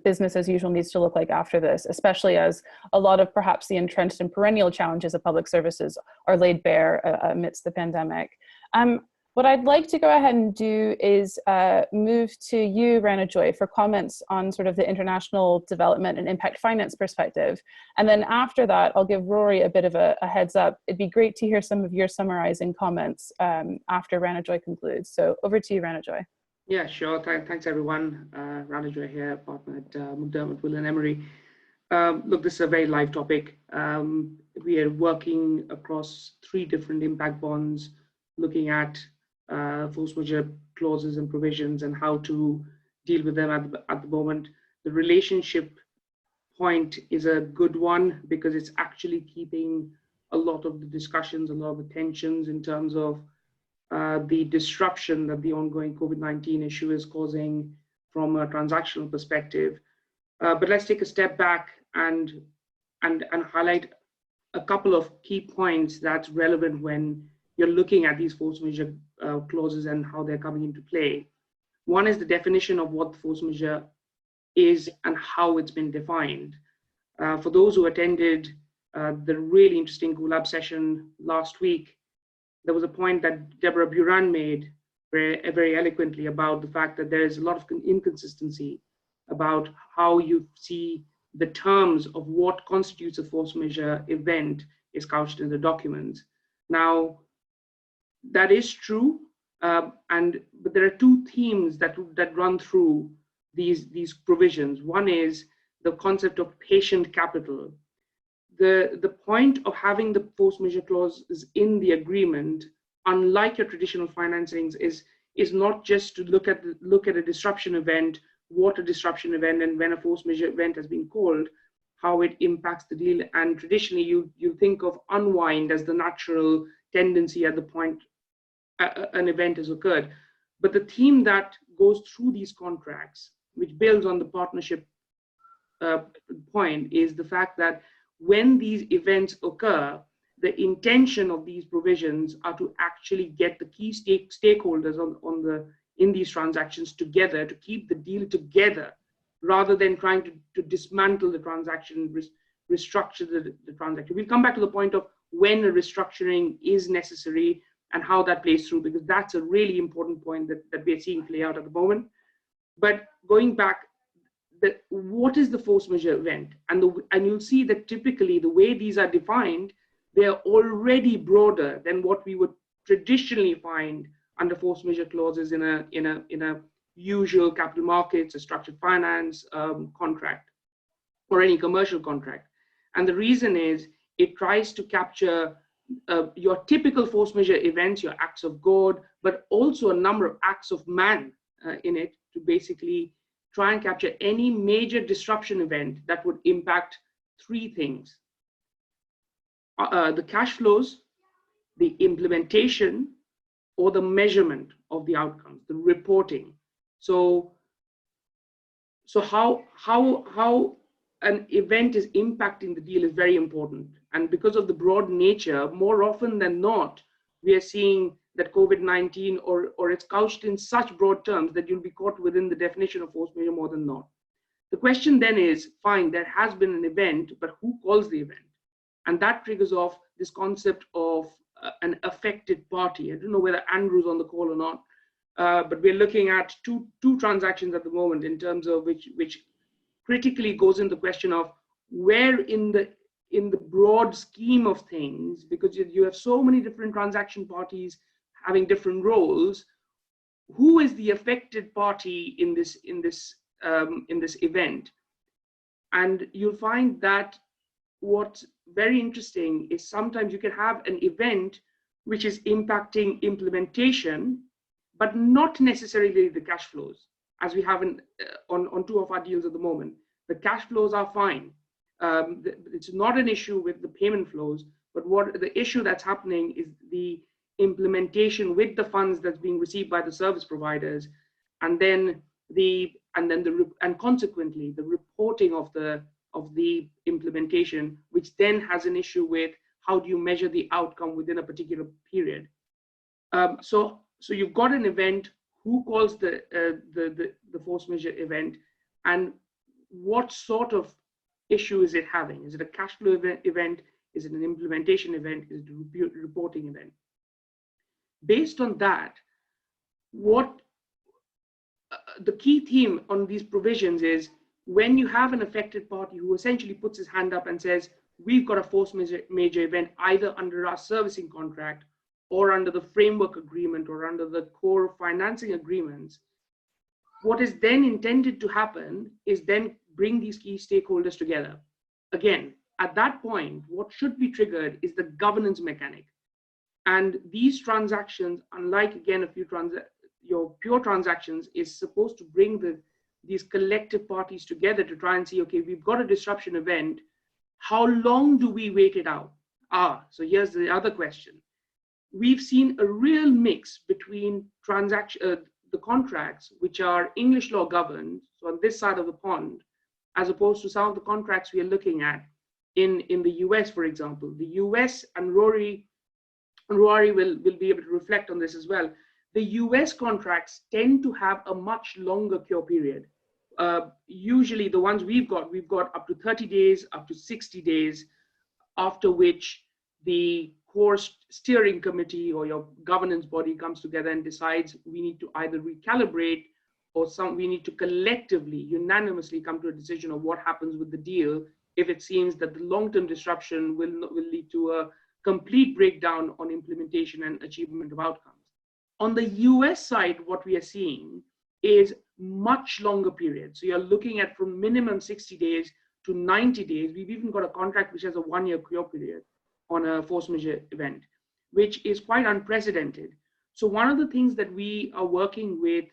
business as usual needs to look like after this, especially as a lot of perhaps the entrenched and perennial challenges of public services are laid bare amidst the pandemic. What I'd like to go ahead and do is move to you, Rana Joy, for comments on sort of the international development and impact finance perspective. And then after that, I'll give Rory a bit of a heads up. It'd be great to hear some of your summarizing comments after Rana Joy concludes. So over to you, Rana Joy. Yeah, sure. Thanks, everyone. Rana Joy here, partner at McDermott, Will & Emery. Look, this is a very live topic. We are working across 3 different impact bonds, looking at force majeure clauses and provisions and how to deal with them at the moment. The relationship point is a good one because it's actually keeping a lot of the discussions, a lot of the tensions in terms of the disruption that the ongoing COVID-19 issue is causing from a transactional perspective. But let's take a step back and highlight a couple of key points that's relevant when you're looking at these force majeure clauses and how they're coming into play. One is the definition of what force majeure is and how it's been defined. For those who attended the really interesting GoLab session last week, there was a point that Deborah Buran made very eloquently about the fact that there is a lot of inconsistency about how you see the terms of what constitutes a force majeure event is couched in the documents. Now, that is true, but there are 2 themes that run through these provisions. One is the concept of patient capital. The point of having the force majeure clause in the agreement, unlike your traditional financings, is not just to look at a disruption event, what a disruption event, and when a force majeure event has been called, how it impacts the deal. And traditionally, you think of unwind as the natural tendency at the point an event has occurred. But the theme that goes through these contracts, which builds on the partnership point, is the fact that when these events occur, the intention of these provisions are to actually get the key stakeholders in these transactions together to keep the deal together, rather than trying to dismantle the transaction, restructure the transaction. We'll come back to the point of when a restructuring is necessary and how that plays through, because that's a really important point that we're seeing play out at the moment. But going back, what is the force majeure event? And you'll see that typically the way these are defined, they're already broader than what we would traditionally find under force majeure clauses in a usual capital markets, a structured finance contract, or any commercial contract. And the reason is it tries to capture your typical force majeure events, your acts of God, but also a number of acts of man in it, to basically try and capture any major disruption event that would impact 3 things. The cash flows, the implementation, or the measurement of the outcomes, the reporting. So how an event is impacting the deal is very important. And because of the broad nature, more often than not, we are seeing that COVID-19 or it's couched in such broad terms that you'll be caught within the definition of force majeure more than not. The question then is, fine, there has been an event, but who calls the event? And that triggers off this concept of an affected party. I don't know whether Andrew's on the call or not, but we're looking at two transactions at the moment in terms of which critically goes into the question of where in the broad scheme of things, because you have so many different transaction parties having different roles, who is the affected party in this event? And you'll find that what's very interesting is sometimes you can have an event which is impacting implementation, but not necessarily the cash flows, as we have on 2 of our deals at the moment. The cash flows are fine. It's not an issue with the payment flows, But what the issue that's happening is the implementation with the funds that's being received by the service providers, and then consequently the reporting of the implementation, which then has an issue with how do you measure the outcome within a particular period. So you've got an event, who calls the force majeure event, and what sort of issue is it having? Is it a cash flow event? Is it an implementation event? Is it a reporting event? Based on that, what the key theme on these provisions is, when you have an affected party who essentially puts his hand up and says, we've got a force majeure event either under our servicing contract or under the framework agreement or under the core financing agreements, what is then intended to happen is then bring these key stakeholders together. Again, at that point, what should be triggered is the governance mechanic. And these transactions, unlike again a few your pure transactions, is supposed to bring these collective parties together to try and see, okay, we've got a disruption event. How long do we wait it out? So here's the other question. We've seen a real mix between the contracts which are English law governed, so on this side of the pond, as opposed to some of the contracts we are looking at in the US, for example. The US, and Rory will be able to reflect on this as well. The US contracts tend to have a much longer cure period. Usually the ones we've got up to 30 days, up to 60 days, after which the core steering committee or your governance body comes together and decides we need to either recalibrate or we need to collectively, unanimously come to a decision of what happens with the deal if it seems that the long-term disruption will lead to a complete breakdown on implementation and achievement of outcomes. On the US side, what we are seeing is much longer periods. So you're looking at from minimum 60 days to 90 days. We've even got a contract which has a 1-year cure period on a force majeure event, which is quite unprecedented. So one of the things that we are working with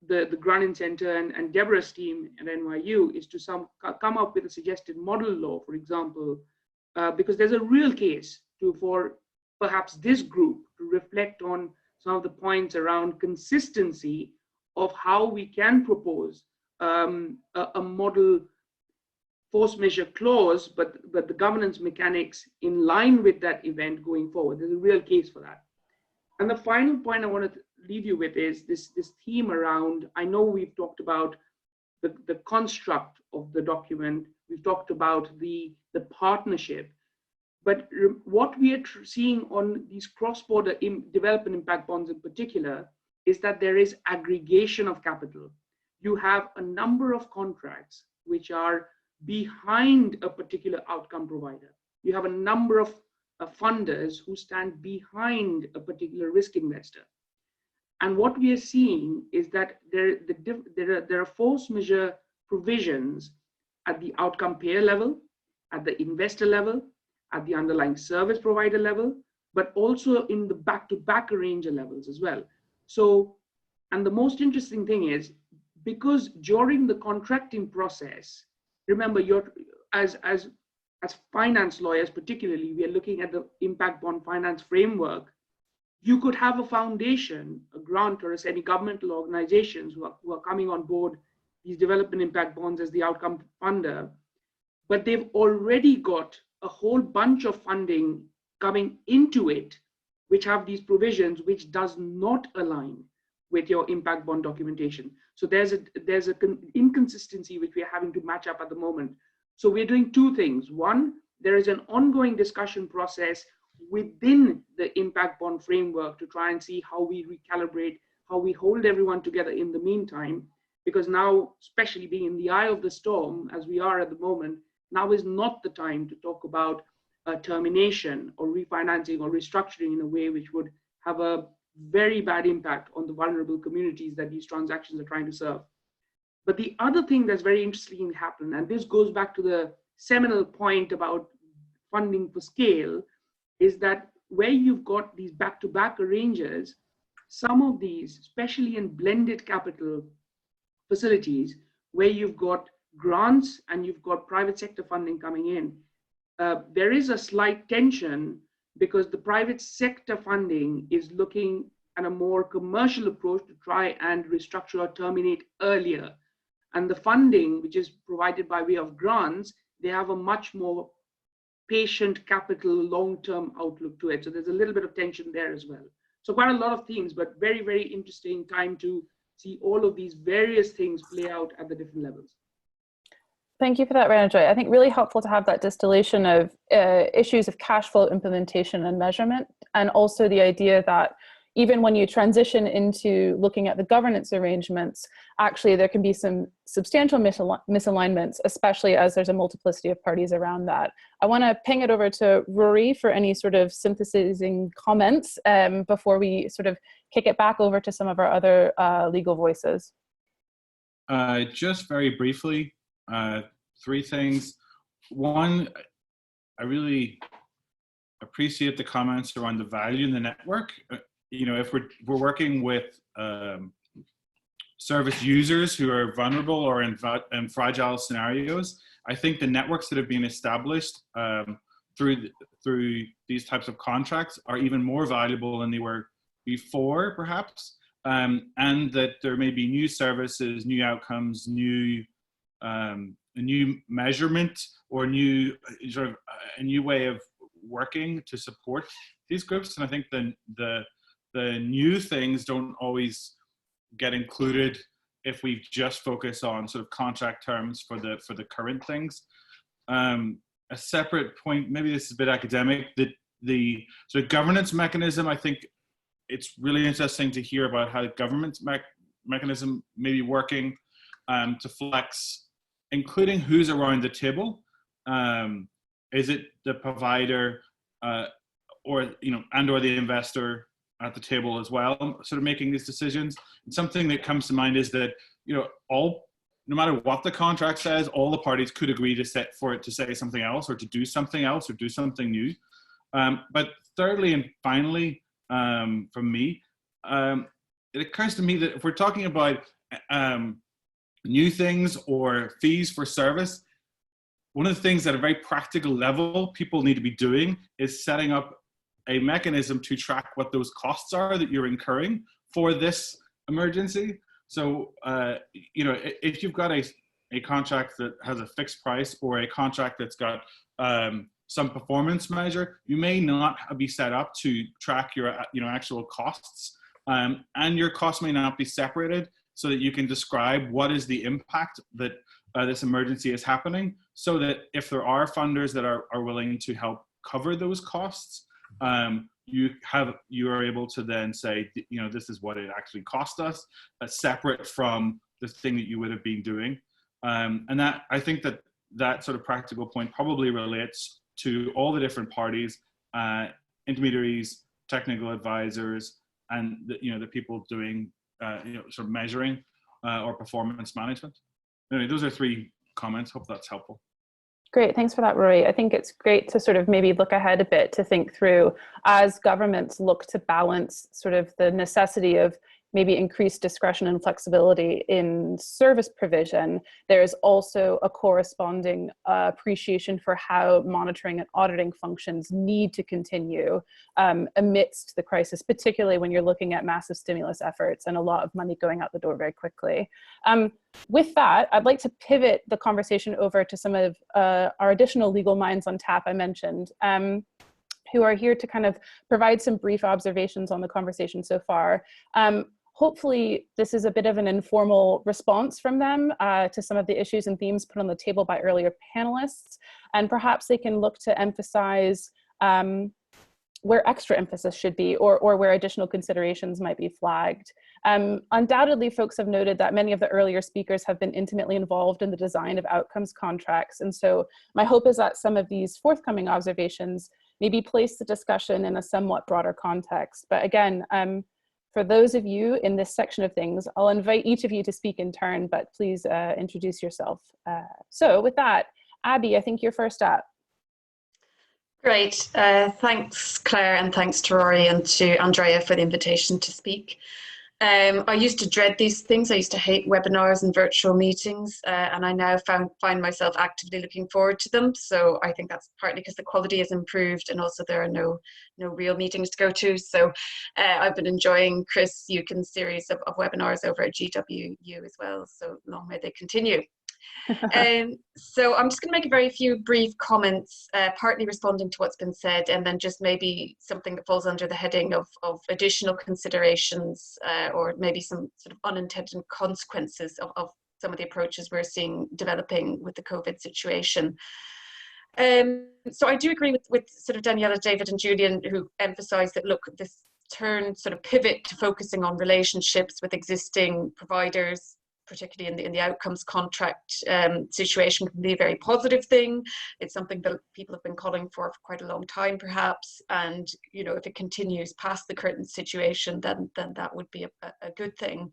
the Grannon Center and Deborah's team at NYU is to come up with a suggested model law, for example, because there's a real case for perhaps this group to reflect on some of the points around consistency of how we can propose a model force majeure clause, but the governance mechanics in line with that event going forward. There's a real case for that. And the final point I want to leave you with is this theme around, I know we've talked about the construct of the document, we've talked about the partnership, but what we are seeing on these cross-border development impact bonds in particular is that there is aggregation of capital. You have a number of contracts which are behind a particular outcome provider. You have a number of funders who stand behind a particular risk investor. And what we are seeing is that there are force majeure provisions at the outcome payer level, at the investor level, at the underlying service provider level, but also in the back-to-back arranger levels as well. So, and the most interesting thing is, because during the contracting process, remember, as finance lawyers particularly, we are looking at the impact bond finance framework. You could have a foundation, a grant, or a semi-governmental organizations who are coming on board these development impact bonds as the outcome funder, but they've already got a whole bunch of funding coming into it, which have these provisions which does not align with your impact bond documentation. So there's an inconsistency which we are having to match up at the moment. So we're doing two things. One, there is an ongoing discussion process within the impact bond framework to try and see how we recalibrate, how we hold everyone together in the meantime, because now, especially being in the eye of the storm, as we are at the moment, now is not the time to talk about termination or refinancing or restructuring in a way which would have a very bad impact on the vulnerable communities that these transactions are trying to serve. But the other thing that's very interesting happened, and this goes back to the seminal point about funding for scale, is that where you've got these back-to-back arrangers, some of these, especially in blended capital facilities, where you've got grants and you've got private sector funding coming in, there is a slight tension because the private sector funding is looking at a more commercial approach to try and restructure or terminate earlier. And the funding, which is provided by way of grants, they have a much more patient capital long-term outlook to it. So there's a little bit of tension there as well. So quite a lot of themes, but very, very interesting time to see all of these various things play out at the different levels. Thank you for that, Ranajay. I think really helpful to have that distillation of issues of cash flow implementation and measurement, and also the idea that even when you transition into looking at the governance arrangements, actually there can be some substantial misalignments, especially as there's a multiplicity of parties around that. I want to ping it over to Rory for any sort of synthesizing comments before we sort of kick it back over to some of our other legal voices. Just very briefly, 3 things. One, I really appreciate the comments around the value in the network. You know, if we're working with service users who are vulnerable or in fragile scenarios, I think the networks that have been established through these types of contracts are even more valuable than they were before, perhaps, and that there may be new services, new outcomes, a new measurement, or new sort of a new way of working to support these groups. And I think the new things don't always get included if we just focus on sort of contract terms for the current things. A separate point, maybe this is a bit academic, that the sort of governance mechanism, I think it's really interesting to hear about how the governance mechanism may be working to flex, including who's around the table. Is it the provider or, you know, and or the investor at the table as well, sort of making these decisions? And something that comes to mind is that, you know, no matter what the contract says, all the parties could agree to say something else, or to do something else, or do something new. But thirdly and finally, from me, it occurs to me that if we're talking about new things or fees for service, one of the things at a very practical level people need to be doing is setting up a mechanism to track what those costs are that you're incurring for this emergency. So, you know, if you've got a contract that has a fixed price, or a contract that's got some performance measure, you may not be set up to track your, you know, actual costs, and your costs may not be separated so that you can describe what is the impact that this emergency is happening, so that if there are funders that are willing to help cover those costs, you are able to then say, you know, this is what it actually cost us, separate from the thing that you would have been doing. And that, I think that sort of practical point probably relates to all the different parties, intermediaries, technical advisors, and the people doing sort of measuring or performance management. Anyway, those are 3 comments. Hope that's helpful. Great, thanks for that, Rory. I think it's great to sort of maybe look ahead a bit, to think through, as governments look to balance sort of the necessity of maybe increased discretion and flexibility in service provision, there's also a corresponding appreciation for how monitoring and auditing functions need to continue amidst the crisis, particularly when you're looking at massive stimulus efforts and a lot of money going out the door very quickly. With that, I'd like to pivot the conversation over to some of our additional legal minds on tap I mentioned, who are here to kind of provide some brief observations on the conversation so far. Hopefully, this is a bit of an informal response from them to some of the issues and themes put on the table by earlier panelists, and perhaps they can look to emphasize where extra emphasis should be, or where additional considerations might be flagged. Undoubtedly, folks have noted that many of the earlier speakers have been intimately involved in the design of outcomes contracts, and so my hope is that some of these forthcoming observations maybe place the discussion in a somewhat broader context. But again, for those of you in this section of things, I'll invite each of you to speak in turn, but please introduce yourself. So with that, Abby, I think you're first up. Great, thanks Claire, and thanks to Rory and to Andrea for the invitation to speak. I used to dread these things. I used to hate webinars and virtual meetings, and I now find myself actively looking forward to them. So I think that's partly because the quality has improved, and also there are no real meetings to go to. So I've been enjoying Chris Eukin's series of webinars over at GWU as well. So long may they continue. So I'm just going to make a very few brief comments, partly responding to what's been said, and then just maybe something that falls under the heading of additional considerations, or maybe some sort of unintended consequences of some of the approaches we're seeing developing with the COVID situation. So I do agree with sort of Daniela, David and Julian, who emphasised that, look, this sort of pivot to focusing on relationships with existing providers, particularly in the outcomes contract situation, can be a very positive thing. It's something that people have been calling for quite a long time, perhaps. And, you know, if it continues past the current situation, then that would be a good thing.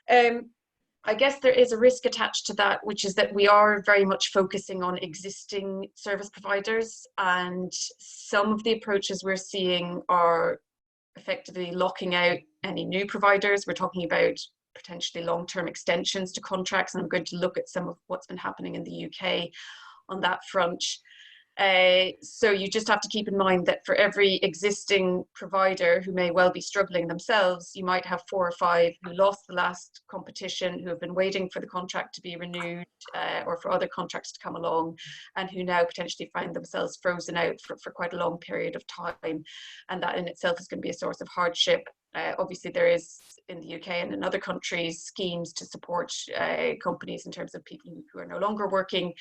I guess there is a risk attached to that, which is that we are very much focusing on existing service providers, and some of the approaches we're seeing are effectively locking out any new providers. We're talking about potentially long-term extensions to contracts, and I'm going to look at some of what's been happening in the UK on that front. So you just have to keep in mind that for every existing provider who may well be struggling themselves, you might have 4 or 5 who lost the last competition, who have been waiting for the contract to be renewed, or for other contracts to come along, and who now potentially find themselves frozen out for quite a long period of time. And that in itself is going to be a source of hardship. Obviously there is, in the UK and in other countries, schemes to support companies in terms of people who are no longer working,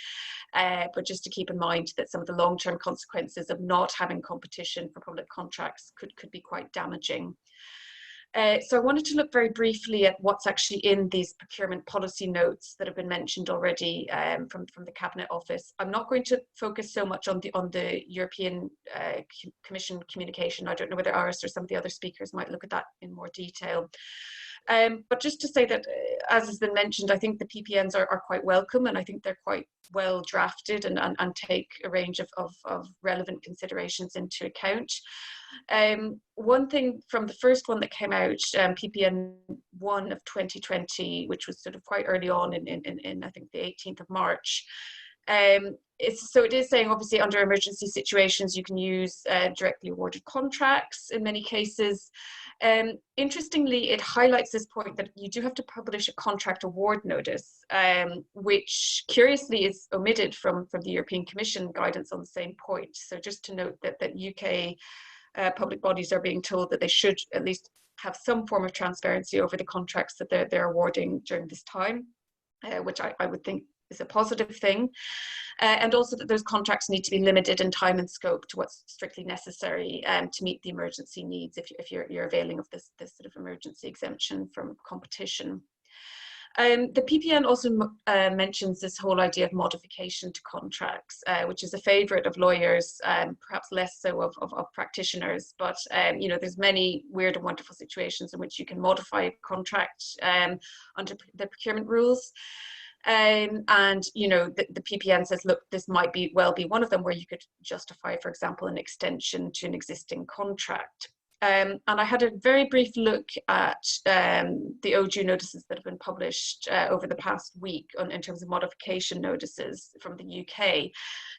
but just to keep in mind that some of the long-term consequences of not having competition for public contracts could be quite damaging. So I wanted to look very briefly at what's actually in these procurement policy notes that have been mentioned already from the Cabinet Office. I'm not going to focus so much on the European Commission communication. I don't know whether Iris or some of the other speakers might look at that in more detail. But just to say that, as has been mentioned, I think the PPNs are quite welcome, and I think they're quite well drafted and take a range of relevant considerations into account. One thing from the first one that came out, PPN 1 of 2020, which was sort of quite early on in I think the 18th of March, so it is saying, obviously, under emergency situations, you can use directly awarded contracts in many cases. Interestingly, it highlights this point that you do have to publish a contract award notice, which curiously is omitted from the European Commission guidance on the same point. So just to note that UK public bodies are being told that they should at least have some form of transparency over the contracts that they're awarding during this time, which I would think is a positive thing. And also that those contracts need to be limited in time and scope to what's strictly necessary to meet the emergency needs if you're availing of this sort of emergency exemption from competition. The PPN also mentions this whole idea of modification to contracts, which is a favourite of lawyers, perhaps less so of practitioners, but you know, there's many weird and wonderful situations in which you can modify a contract under the procurement rules. And you know, the PPN says, look, this might well be one of them, where you could justify, for example, an extension to an existing contract. And I had a very brief look at the OJU notices that have been published over the past week in terms of modification notices from the UK,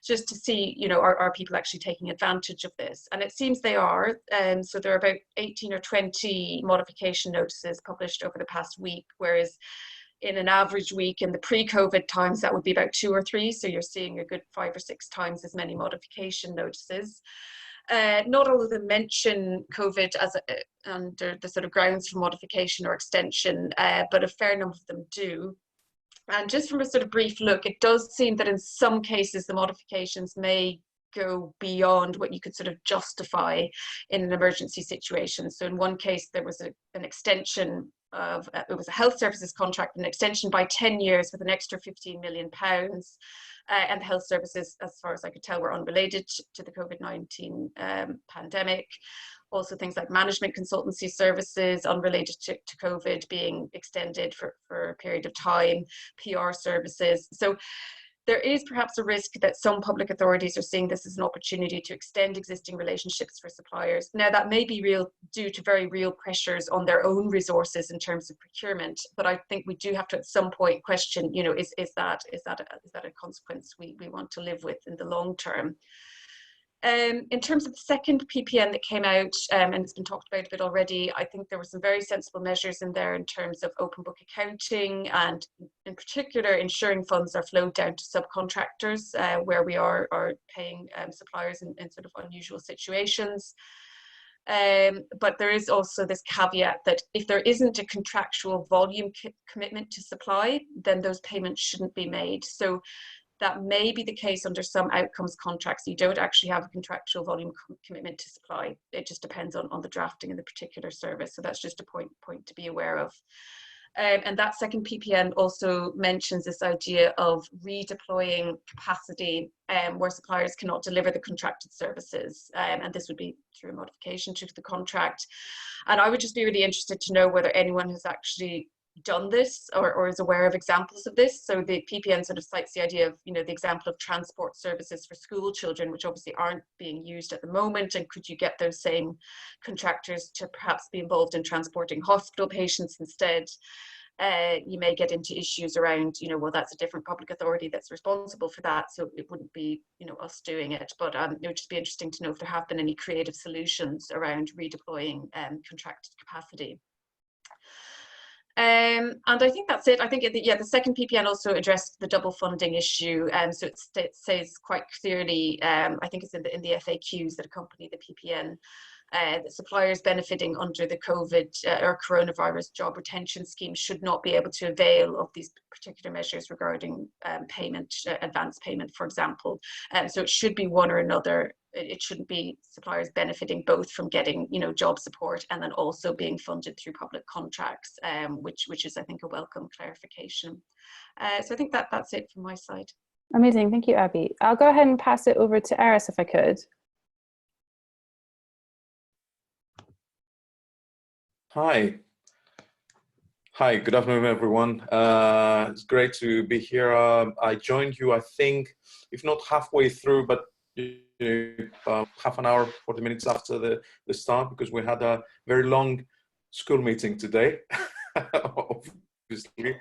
just to see, you know, are people actually taking advantage of this? And it seems they are. So there are about 18 or 20 modification notices published over the past week, whereas in an average week in the pre-COVID times, that would be about 2 or 3. So you're seeing a good 5 or 6 times as many modification notices. Not all of them mention COVID as under the sort of grounds for modification or extension, but a fair number of them do. And just from a sort of brief look, it does seem that in some cases the modifications may go beyond what you could sort of justify in an emergency situation. So in one case, there was an extension of, it was a health services contract, an extension by 10 years with an extra £15 million. And the health services, as far as I could tell, were unrelated to the COVID-19 pandemic. Also things like management consultancy services unrelated to COVID being extended for a period of time, PR services. So there is perhaps a risk that some public authorities are seeing this as an opportunity to extend existing relationships for suppliers. Now, that may be due to very real pressures on their own resources in terms of procurement, but I think we do have to at some point question, you know, is that a consequence we want to live with in the long term? In terms of the second PPN that came out, and it's been talked about a bit already, I think there were some very sensible measures in there in terms of open book accounting, and in particular ensuring funds are flowed down to subcontractors where we are paying suppliers in sort of unusual situations. But there is also this caveat that if there isn't a contractual volume commitment to supply, then those payments shouldn't be made. So that may be the case under some outcomes contracts. You don't actually have a contractual volume commitment to supply. It just depends on the drafting in the particular service. So that's just a point to be aware of. And that second PPN also mentions this idea of redeploying capacity where suppliers cannot deliver the contracted services. And this would be through a modification to the contract. And I would just be really interested to know whether anyone has actually done this or is aware of examples of this. So the PPN sort of cites the idea of, you know, the example of transport services for school children, which obviously aren't being used at the moment. And could you get those same contractors to perhaps be involved in transporting hospital patients instead? You may get into issues around, you know, well, that's a different public authority that's responsible for that, so it wouldn't be, you know, us doing it. But it would just be interesting to know if there have been any creative solutions around redeploying contracted capacity. And I think that's it. I think, the second PPN also addressed the double funding issue. So it says quite clearly, I think it's in the FAQs that accompany the PPN, that suppliers benefiting under the COVID or coronavirus job retention scheme should not be able to avail of these particular measures regarding payment, advance payment, for example. So it should be one or another. It shouldn't be suppliers benefiting both from getting, you know, job support and then also being funded through public contracts, which is, I think, a welcome clarification. So I think that's it from my side. Amazing, thank you, Abby. I'll go ahead and pass it over to Eris if I could. Hi, good afternoon, everyone. It's great to be here. I joined you, I think, if not halfway through, but half an hour, 40 minutes after the start, because we had a very long school meeting today, obviously,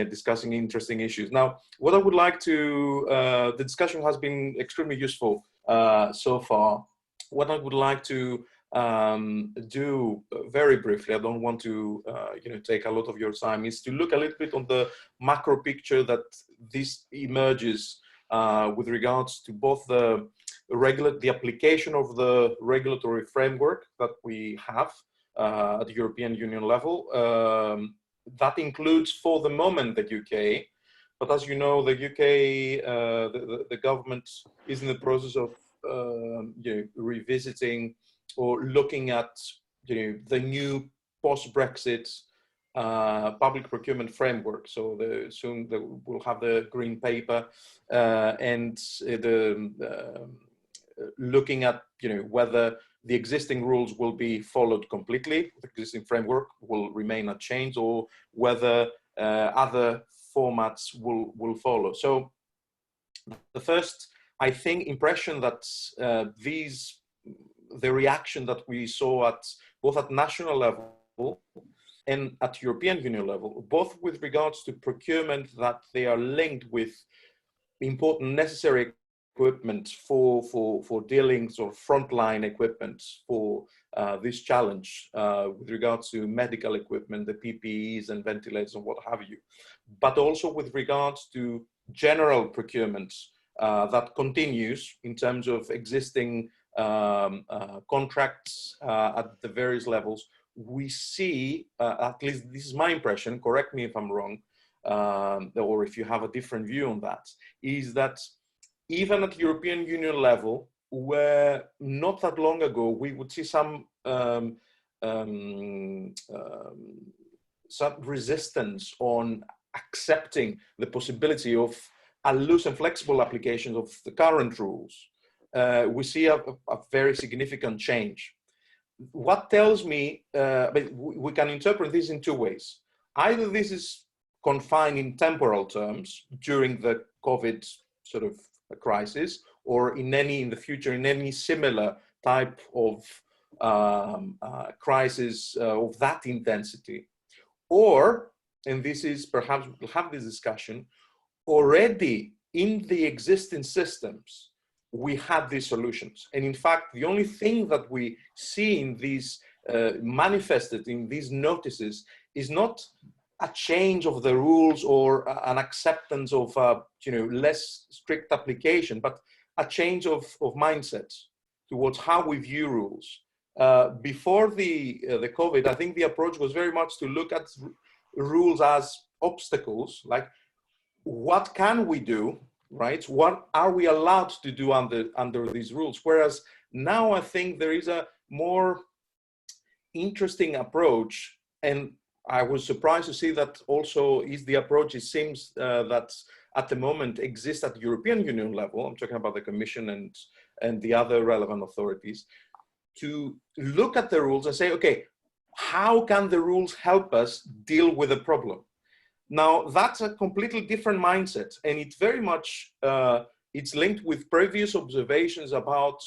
discussing interesting issues. Now, what I would like to, the discussion has been extremely useful so far. What I would like to do very briefly, I don't want to take a lot of your time, is to look a little bit on the macro picture that this emerges with regards to both the application of the regulatory framework that we have at the European Union level. That includes, for the moment, the UK. But as you know, the UK, the government is in the process of revisiting or looking at the new post-Brexit public procurement framework. So soon we'll have the green paper and looking at whether the existing rules will be followed completely, the existing framework will remain unchanged, or whether other formats will follow. So the first, I think, impression that the reaction that we saw at both at national level and at European Union level, both with regards to procurement, that they are linked with important necessary equipment for dealing sort of frontline equipment for this challenge with regards to medical equipment, the PPEs and ventilators and what have you, but also with regards to general procurement that continues in terms of existing contracts at the various levels. We see, at least this is my impression, correct me if I'm wrong, or if you have a different view on that, is that even at European Union level, where not that long ago we would see some resistance on accepting the possibility of a loose and flexible application of the current rules, we see a very significant change. What tells me, we can interpret this in two ways. Either this is confined in temporal terms during the COVID sort of crisis, or in the future in any similar type of crisis of that intensity, or, and this is perhaps we'll have this discussion, already in the existing systems we had these solutions, and in fact the only thing that we see in these manifested in these notices is not a change of the rules or an acceptance of less strict application, but a change of mindset towards how we view rules. Before the COVID, I think the approach was very much to look at rules as obstacles, like what can we do, right? What are we allowed to do under these rules? Whereas now I think there is a more interesting approach, and I was surprised to see that also is the approach, it seems that at the moment exists at the European Union level. I'm talking about the Commission and the other relevant authorities, to look at the rules and say, okay, how can the rules help us deal with the problem? Now, that's a completely different mindset, and it very much, it's linked with previous observations about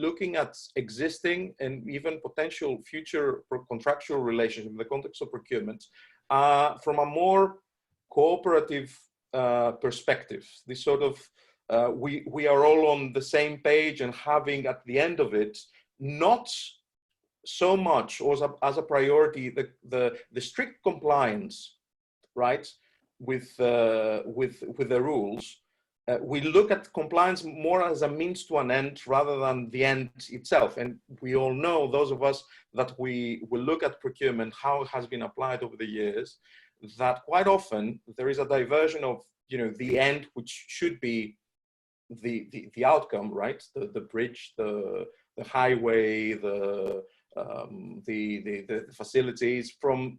looking at existing and even potential future contractual relations in the context of procurement from a more cooperative perspective. This sort of, we are all on the same page, and having at the end of it, not so much or as a priority the strict compliance, right, with the rules. We look at compliance more as a means to an end rather than the end itself. And we all know, those of us that we will look at procurement, how it has been applied over the years, that quite often there is a diversion of, the end, which should be the outcome, right? The bridge, the highway, the facilities, from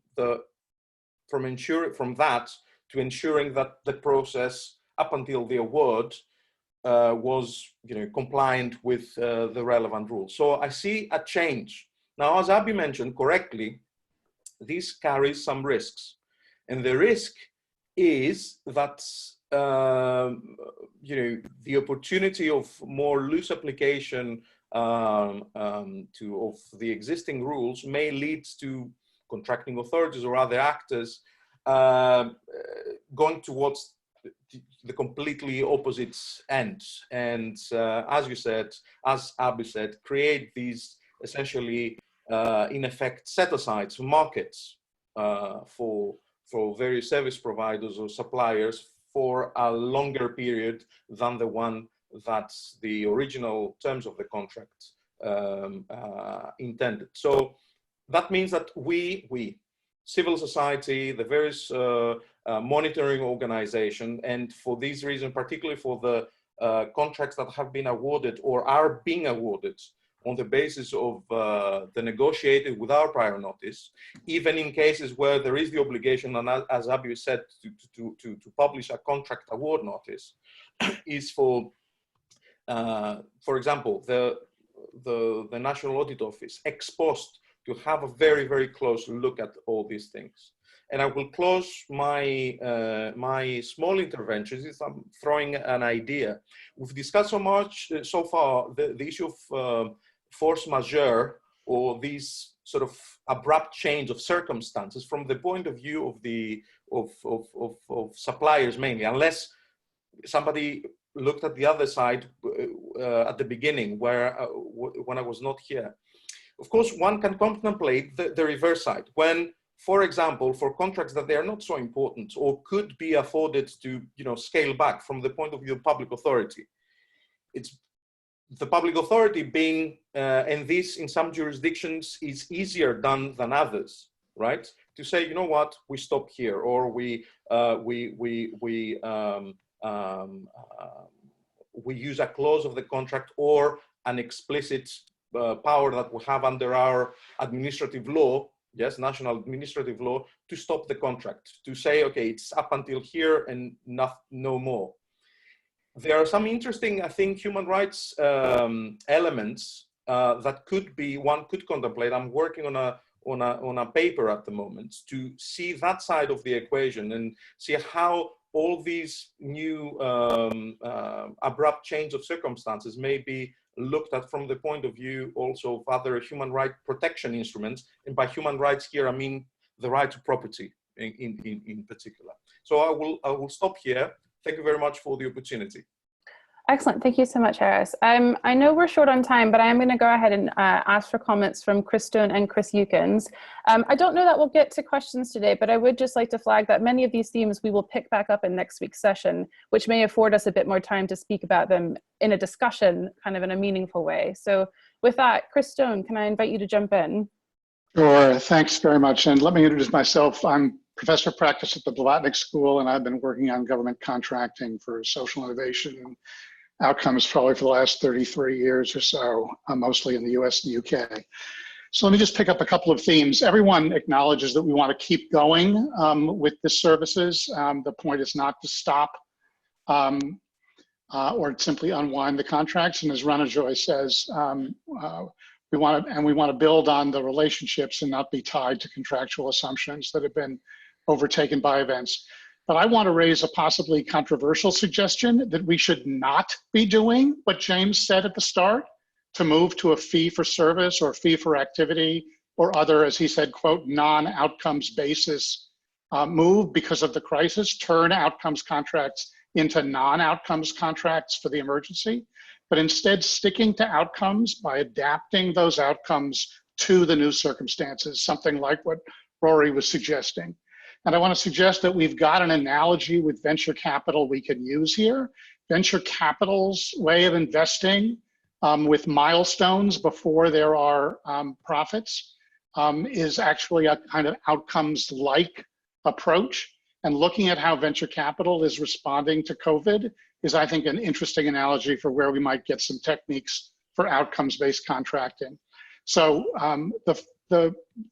that to ensuring that the process up until the award was compliant with the relevant rules. So I see a change. Now, as Abby mentioned correctly, this carries some risks. And the risk is that the opportunity of more loose application of the existing rules may lead to contracting authorities or other actors going towards the completely opposite end, and as you said, as Abby said, create these essentially in effect set-asides markets for various service providers or suppliers for a longer period than the one that the original terms of the contract intended. So that means that we civil society, the various monitoring organization, and for these reasons, particularly for the contracts that have been awarded or are being awarded on the basis of the negotiated without prior notice, even in cases where there is the obligation, and as Abby said, to publish a contract award notice, is for example, the National Audit Office ex post to have a very, very close look at all these things. And I will close my my small interventions if I'm throwing an idea. We've discussed so much so far the issue of force majeure, or these sort of abrupt change of circumstances from the point of view of the of suppliers mainly, unless somebody looked at the other side at the beginning where when I was not here. Of course, one can contemplate the reverse side when, for example, for contracts that they are not so important or could be afforded to scale back from the point of view of public authority. It's the public authority being, and this in some jurisdictions is easier done than others, right? To say, you know what, we stop here, or we use a clause of the contract or an explicit power that we have under our administrative law, yes, national administrative law, to stop the contract, to say, okay, it's up until here and no more. There are some interesting, I think, human rights elements that one could contemplate. I'm working on on a paper at the moment to see that side of the equation and see how all these new abrupt change of circumstances may be looked at from the point of view also of other human rights protection instruments. And by human rights here, I mean the right to property in particular. So I will stop here. Thank you very much for the opportunity. Excellent. Thank you so much, Harris. I know we're short on time, but I am going to go ahead and ask for comments from Chris Stone and Chris Eukins. I don't know that we'll get to questions today, but I would just like to flag that many of these themes we will pick back up in next week's session, which may afford us a bit more time to speak about them in a discussion, kind of in a meaningful way. So with that, Chris Stone, can I invite you to jump in? Sure, thanks very much. And let me introduce myself. I'm professor of practice at the Blavatnik School, and I've been working on government contracting for social innovation and outcomes probably for the last 33 years or so, mostly in the US and the UK. So let me just pick up a couple of themes. Everyone acknowledges that we want to keep going with the services. The point is not to stop or simply unwind the contracts. And as Ranajoy says, we want to build on the relationships and not be tied to contractual assumptions that have been overtaken by events. But I want to raise a possibly controversial suggestion that we should not be doing what James said at the start, to move to a fee for service or fee for activity or other, as he said, quote, non-outcomes basis move because of the crisis, turn outcomes contracts into non-outcomes contracts for the emergency, but instead sticking to outcomes by adapting those outcomes to the new circumstances, something like what Rory was suggesting. And I want to suggest that we've got an analogy with venture capital we can use here. Venture capital's way of investing with milestones before there are profits is actually a kind of outcomes-like approach. And looking at how venture capital is responding to COVID is, I think, an interesting analogy for where we might get some techniques for outcomes-based contracting. So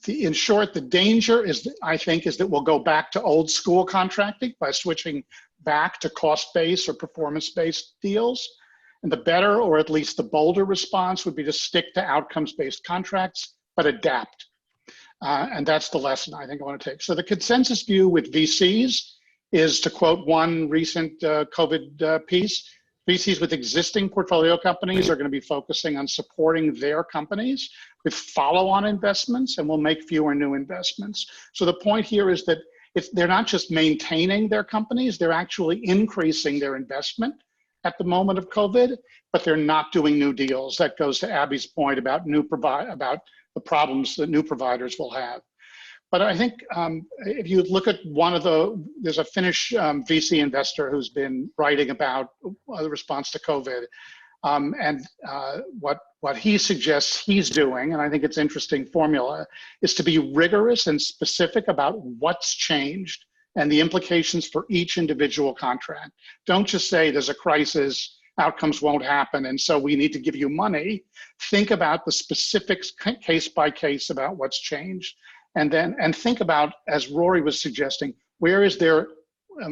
in short, the danger is, I think, is that we'll go back to old school contracting by switching back to cost-based or performance-based deals. And the better, or at least the bolder response would be to stick to outcomes-based contracts, but adapt. And that's the lesson I think I want to take. So the consensus view with VCs is, to quote one recent COVID piece, VCs with existing portfolio companies are going to be focusing on supporting their companies with follow-on investments, and will make fewer new investments. So the point here is that they're not just maintaining their companies, they're actually increasing their investment at the moment of COVID, but they're not doing new deals. That goes to Abby's point about about the problems that new providers will have. But I think if you look at there's a Finnish VC investor who's been writing about the response to COVID, and what he suggests he's doing, and I think it's an interesting formula, is to be rigorous and specific about what's changed and the implications for each individual contract. Don't just say there's a crisis, outcomes won't happen, and so we need to give you money. Think about the specifics case by case about what's changed. And think about, as Rory was suggesting, where is there,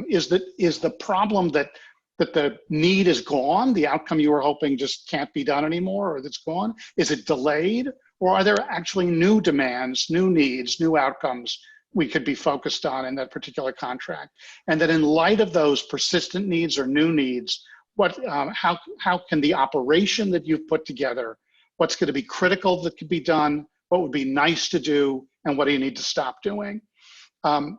is the problem that the need is gone, the outcome you were hoping just can't be done anymore, or that's gone? Is it delayed? Or are there actually new demands, new needs, new outcomes we could be focused on in that particular contract? And that in light of those persistent needs or new needs, how can the operation that you've put together, what's going to be critical that could be done, what would be nice to do, and what do you need to stop doing? The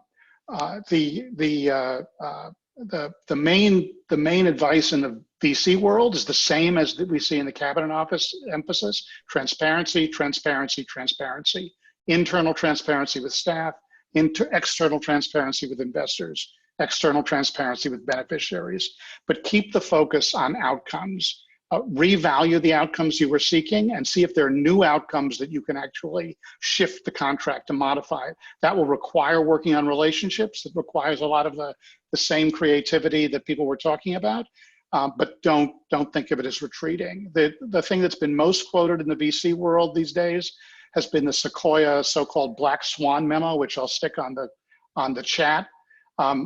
main advice in the VC world is the same as that we see in the Cabinet Office emphasis: transparency, transparency, transparency. Internal transparency with staff, external transparency with investors, external transparency with beneficiaries. But keep the focus on outcomes. Revalue the outcomes you were seeking and see if there are new outcomes that you can actually shift the contract to modify. That will require working on relationships. It requires a lot of the same creativity that people were talking about, but don't think of it as retreating. The thing that's been most quoted in the VC world these days has been the Sequoia so-called Black Swan memo, which I'll stick on the chat,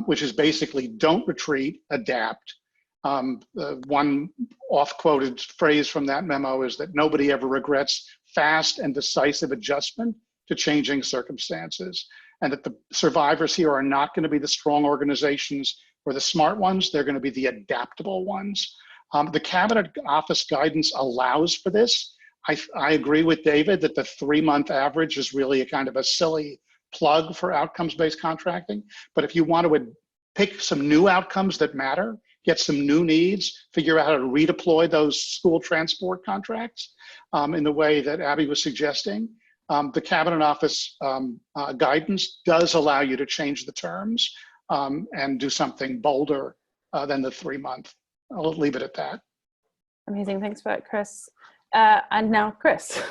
which is basically don't retreat, adapt. One oft-quoted phrase from that memo is that nobody ever regrets fast and decisive adjustment to changing circumstances, and that the survivors here are not going to be the strong organizations or the smart ones. They're going to be the adaptable ones. The Cabinet Office guidance allows for this. I agree with David that the 3-month average is really a kind of a silly plug for outcomes-based contracting. But if you want to pick some new outcomes that matter, get some new needs, figure out how to redeploy those school transport contracts in the way that Abby was suggesting, the Cabinet Office guidance does allow you to change the terms and do something bolder than the 3-month. I'll leave it at that. Amazing, thanks for that, Chris. And now Chris.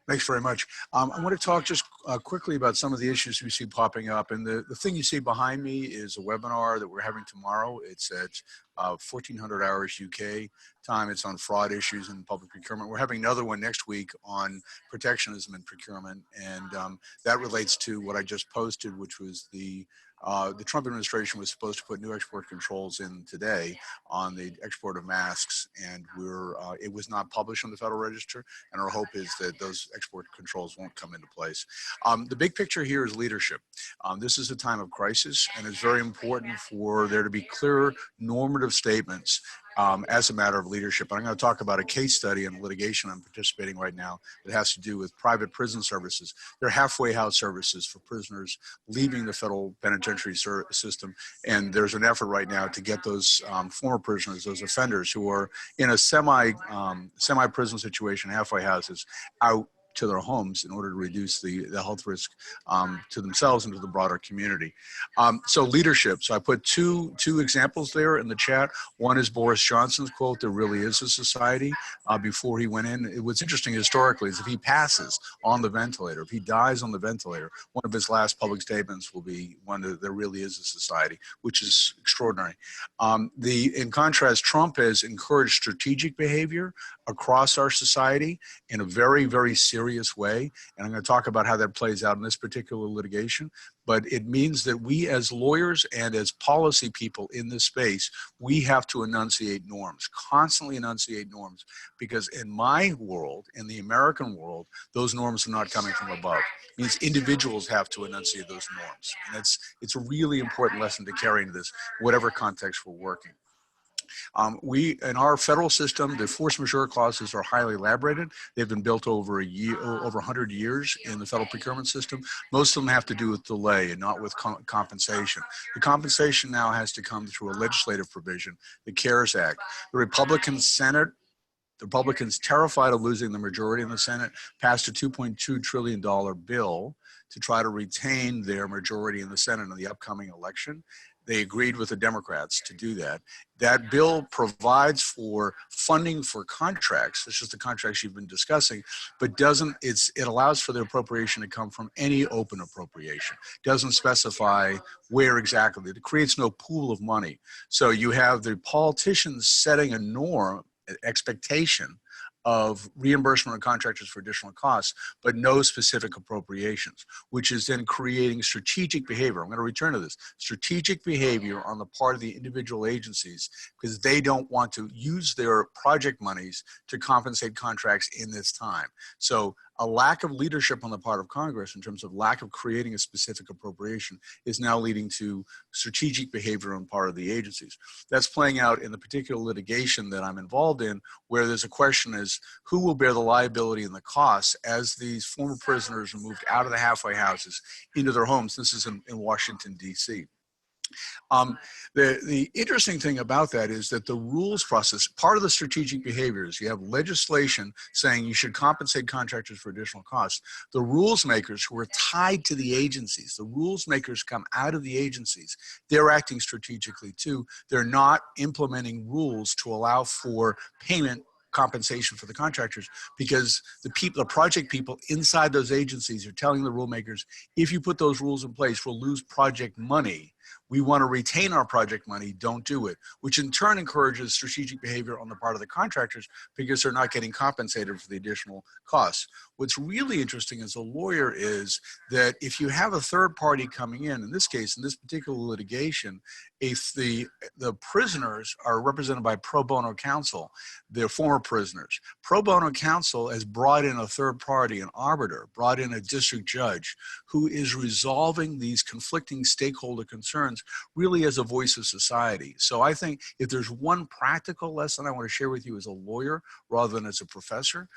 Thanks very much. I want to talk just quickly about some of the issues we see popping up. And the thing you see behind me is a webinar that we're having tomorrow. It's at 1400 hours UK time. It's on fraud issues in public procurement. We're having another one next week on protectionism in procurement. And that relates to what I just posted, which was the Trump administration was supposed to put new export controls in today on the export of masks, and it was not published on the Federal Register, and our hope is that those export controls won't come into place. The big picture here is leadership. This is a time of crisis, and it's very important for there to be clear normative statements as a matter of leadership. I'm going to talk about a case study in litigation I'm participating right now that has to do with private prison services. They're halfway house services for prisoners leaving the federal penitentiary system, and there's an effort right now to get those former prisoners, those offenders who are in a semi-prison situation, halfway houses, out to their homes in order to reduce the health risk to themselves and to the broader community. So leadership. So I put two examples there in the chat. One is Boris Johnson's quote, "There really is a society," before he went in. What's interesting historically is if he passes on the ventilator, if he dies on the ventilator, one of his last public statements will be one that there really is a society, which is extraordinary. In contrast, Trump has encouraged strategic behavior across our society in a very, very serious way. And I'm going to talk about how that plays out in this particular litigation. But it means that we as lawyers and as policy people in this space, we have to enunciate norms, constantly enunciate norms, because in my world, in the American world, those norms are not coming from above. It means individuals have to enunciate those norms. And it's a really important lesson to carry into this, whatever context we're working. In our federal system, the force majeure clauses are highly elaborated. They've been built over 100 years in the federal procurement system. Most of them have to do with delay and not with compensation. The compensation now has to come through a legislative provision, the CARES Act. The Republican Senate, the Republicans, terrified of losing the majority in the Senate, passed a $2.2 trillion bill to try to retain their majority in the Senate in the upcoming election. They agreed with the Democrats to do that. That bill provides for funding for contracts, such as the contracts you've been discussing, but it allows for the appropriation to come from any open appropriation. Doesn't specify where exactly. It creates no pool of money. So you have the politicians setting a norm, expectation of reimbursement of contractors for additional costs, but no specific appropriations, which is then creating strategic behavior. I'm going to return to this. Strategic behavior on the part of the individual agencies, because they don't want to use their project monies to compensate contracts in this time. So a lack of leadership on the part of Congress in terms of lack of creating a specific appropriation is now leading to strategic behavior on the part of the agencies. That's playing out in the particular litigation that I'm involved in, where there's a question is who will bear the liability and the costs as these former prisoners are moved out of the halfway houses into their homes. This is in Washington, D.C. The interesting thing about that is that the rules process, part of the strategic behaviors, you have legislation saying you should compensate contractors for additional costs. The rules makers who are tied to the agencies, the rules makers come out of the agencies, they're acting strategically too. They're not implementing rules to allow for payment compensation for the contractors, because the project people inside those agencies are telling the rule makers, if you put those rules in place, we'll lose project money We want to retain our project money, don't do it, which in turn encourages strategic behavior on the part of the contractors because they're not getting compensated for the additional costs. What's really interesting as a lawyer is that if you have a third party coming in this case, in this particular litigation, if the prisoners are represented by pro bono counsel, they're former prisoners. Pro bono counsel has brought in a third party, an arbiter, brought in a district judge who is resolving these conflicting stakeholder concerns really as a voice of society. So I think if there's one practical lesson I want to share with you as a lawyer rather than as a professor,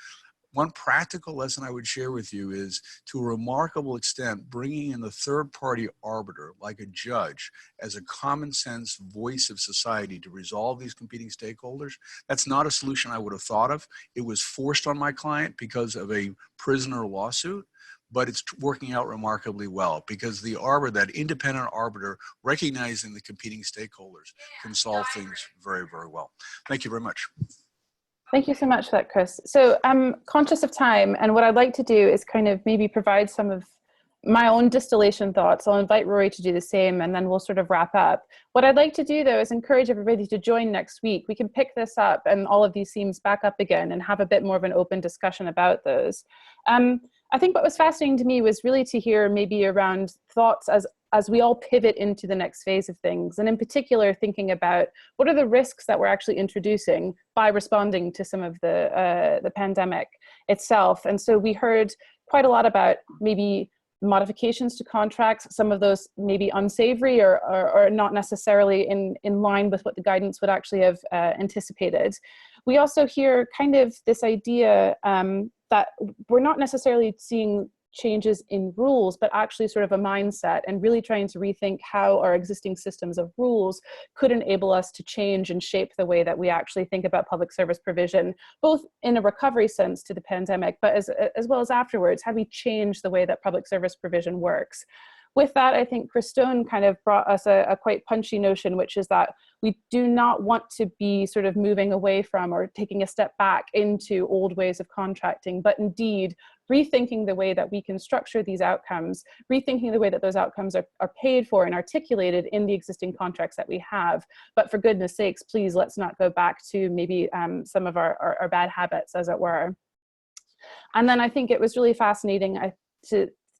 one practical lesson I would share with you is, to a remarkable extent, bringing in a third-party arbiter like a judge as a common sense voice of society to resolve these competing stakeholders. That's not a solution I would have thought of. It was forced on my client because of a prisoner lawsuit, but it's working out remarkably well because the arbiter, that independent arbiter, recognizing the competing stakeholders, can solve things very, very well. Thank you very much. Thank you so much for that, Chris. So I'm conscious of time, and what I'd like to do is kind of maybe provide some of my own distillation thoughts. I'll invite Rory to do the same, and then we'll sort of wrap up. What I'd like to do, though, is encourage everybody to join next week. We can pick this up and all of these themes back up again and have a bit more of an open discussion about those. I think what was fascinating to me was really to hear maybe around thoughts as we all pivot into the next phase of things, and in particular thinking about what are the risks that we're actually introducing by responding to some of the pandemic itself. And so we heard quite a lot about maybe modifications to contracts, some of those maybe unsavory or not necessarily in line with what the guidance would actually have anticipated. We also hear kind of this idea that we're not necessarily seeing changes in rules, but actually sort of a mindset, and really trying to rethink how our existing systems of rules could enable us to change and shape the way that we actually think about public service provision, both in a recovery sense to the pandemic, but as well as afterwards. How do we change the way that public service provision works? With that, I think Chris Stone kind of brought us a quite punchy notion, which is that we do not want to be sort of moving away from or taking a step back into old ways of contracting, but indeed rethinking the way that we can structure these outcomes, rethinking the way that those outcomes are paid for and articulated in the existing contracts that we have. But for goodness sakes, please, let's not go back to maybe some of our bad habits, as it were. And then I think it was really fascinating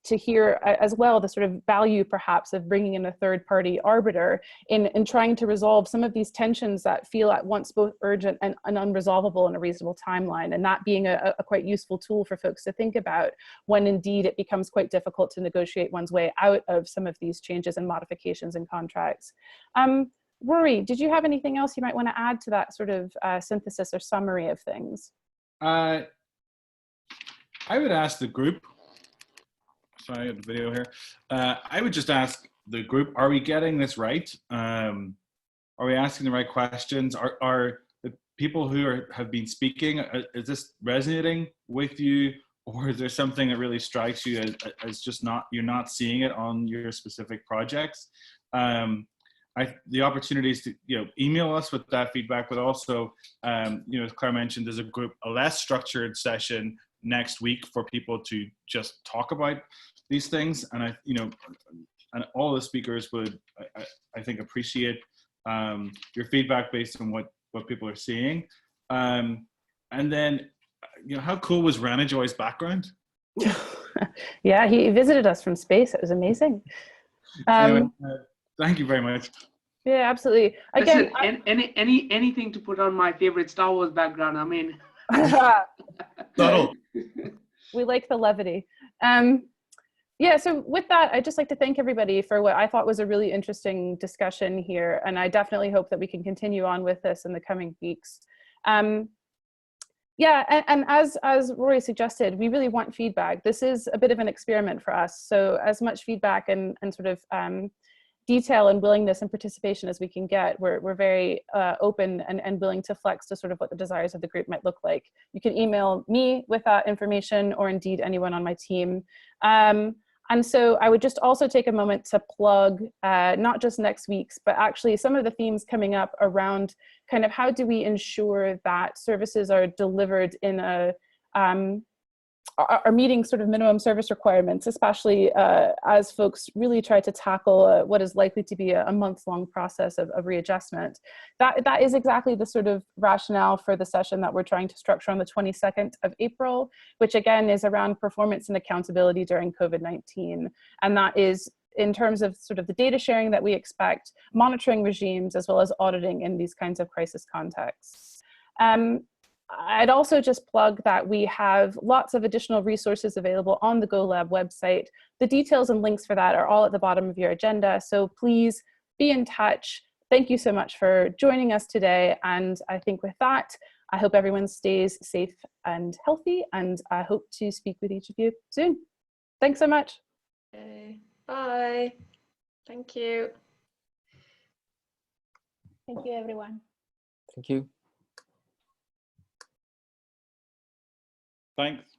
to hear as well the sort of value perhaps of bringing in a third party arbiter in trying to resolve some of these tensions that feel at once both urgent and unresolvable in a reasonable timeline, and that being a quite useful tool for folks to think about when indeed it becomes quite difficult to negotiate one's way out of some of these changes and modifications in contracts. Rory, did you have anything else you might want to add to that sort of synthesis or summary of things? I would ask the group, sorry, I have the video here. I would just ask the group, are we getting this right? Are we asking the right questions? Are the people who have been speaking, is this resonating with you? Or is there something that really strikes you as just you're not seeing it on your specific projects? The opportunities to email us with that feedback, but also, as Claire mentioned, there's a less structured session next week for people to just talk about these things, and and all the speakers would, I think, appreciate your feedback based on what people are seeing. And then, how cool was Ranajoy's background? Yeah, he visited us from space. It was amazing. Anyway, thank you very much. Yeah, absolutely. Again, anything to put on my favorite Star Wars background. I mean, we like the levity. Yeah, so with that, I'd just like to thank everybody for what I thought was a really interesting discussion here, and I definitely hope that we can continue on with this in the coming weeks. Yeah, and as Rory suggested, we really want feedback. This is a bit of an experiment for us, so as much feedback and sort of detail and willingness and participation as we can get, we're very open and willing to flex to sort of what the desires of the group might look like. You can email me with that information, or indeed anyone on my team. And so I would just also take a moment to plug not just next week's, but actually some of the themes coming up around kind of how do we ensure that services are delivered in a are meeting sort of minimum service requirements, especially as folks really try to tackle what is likely to be a month-long process of readjustment. That is exactly the sort of rationale for the session that we're trying to structure on the 22nd of April, which again is around performance and accountability during COVID-19. And that is in terms of sort of the data sharing that we expect, monitoring regimes, as well as auditing in these kinds of crisis contexts. I'd also just plug that we have lots of additional resources available on the GoLab website. The details and links for that are all at the bottom of your agenda, so please be in touch. Thank you so much for joining us today, and I think with that, I hope everyone stays safe and healthy, and I hope to speak with each of you soon. Thanks so much. Okay. Bye. Thank you. Thank you, everyone. Thank you. Thanks.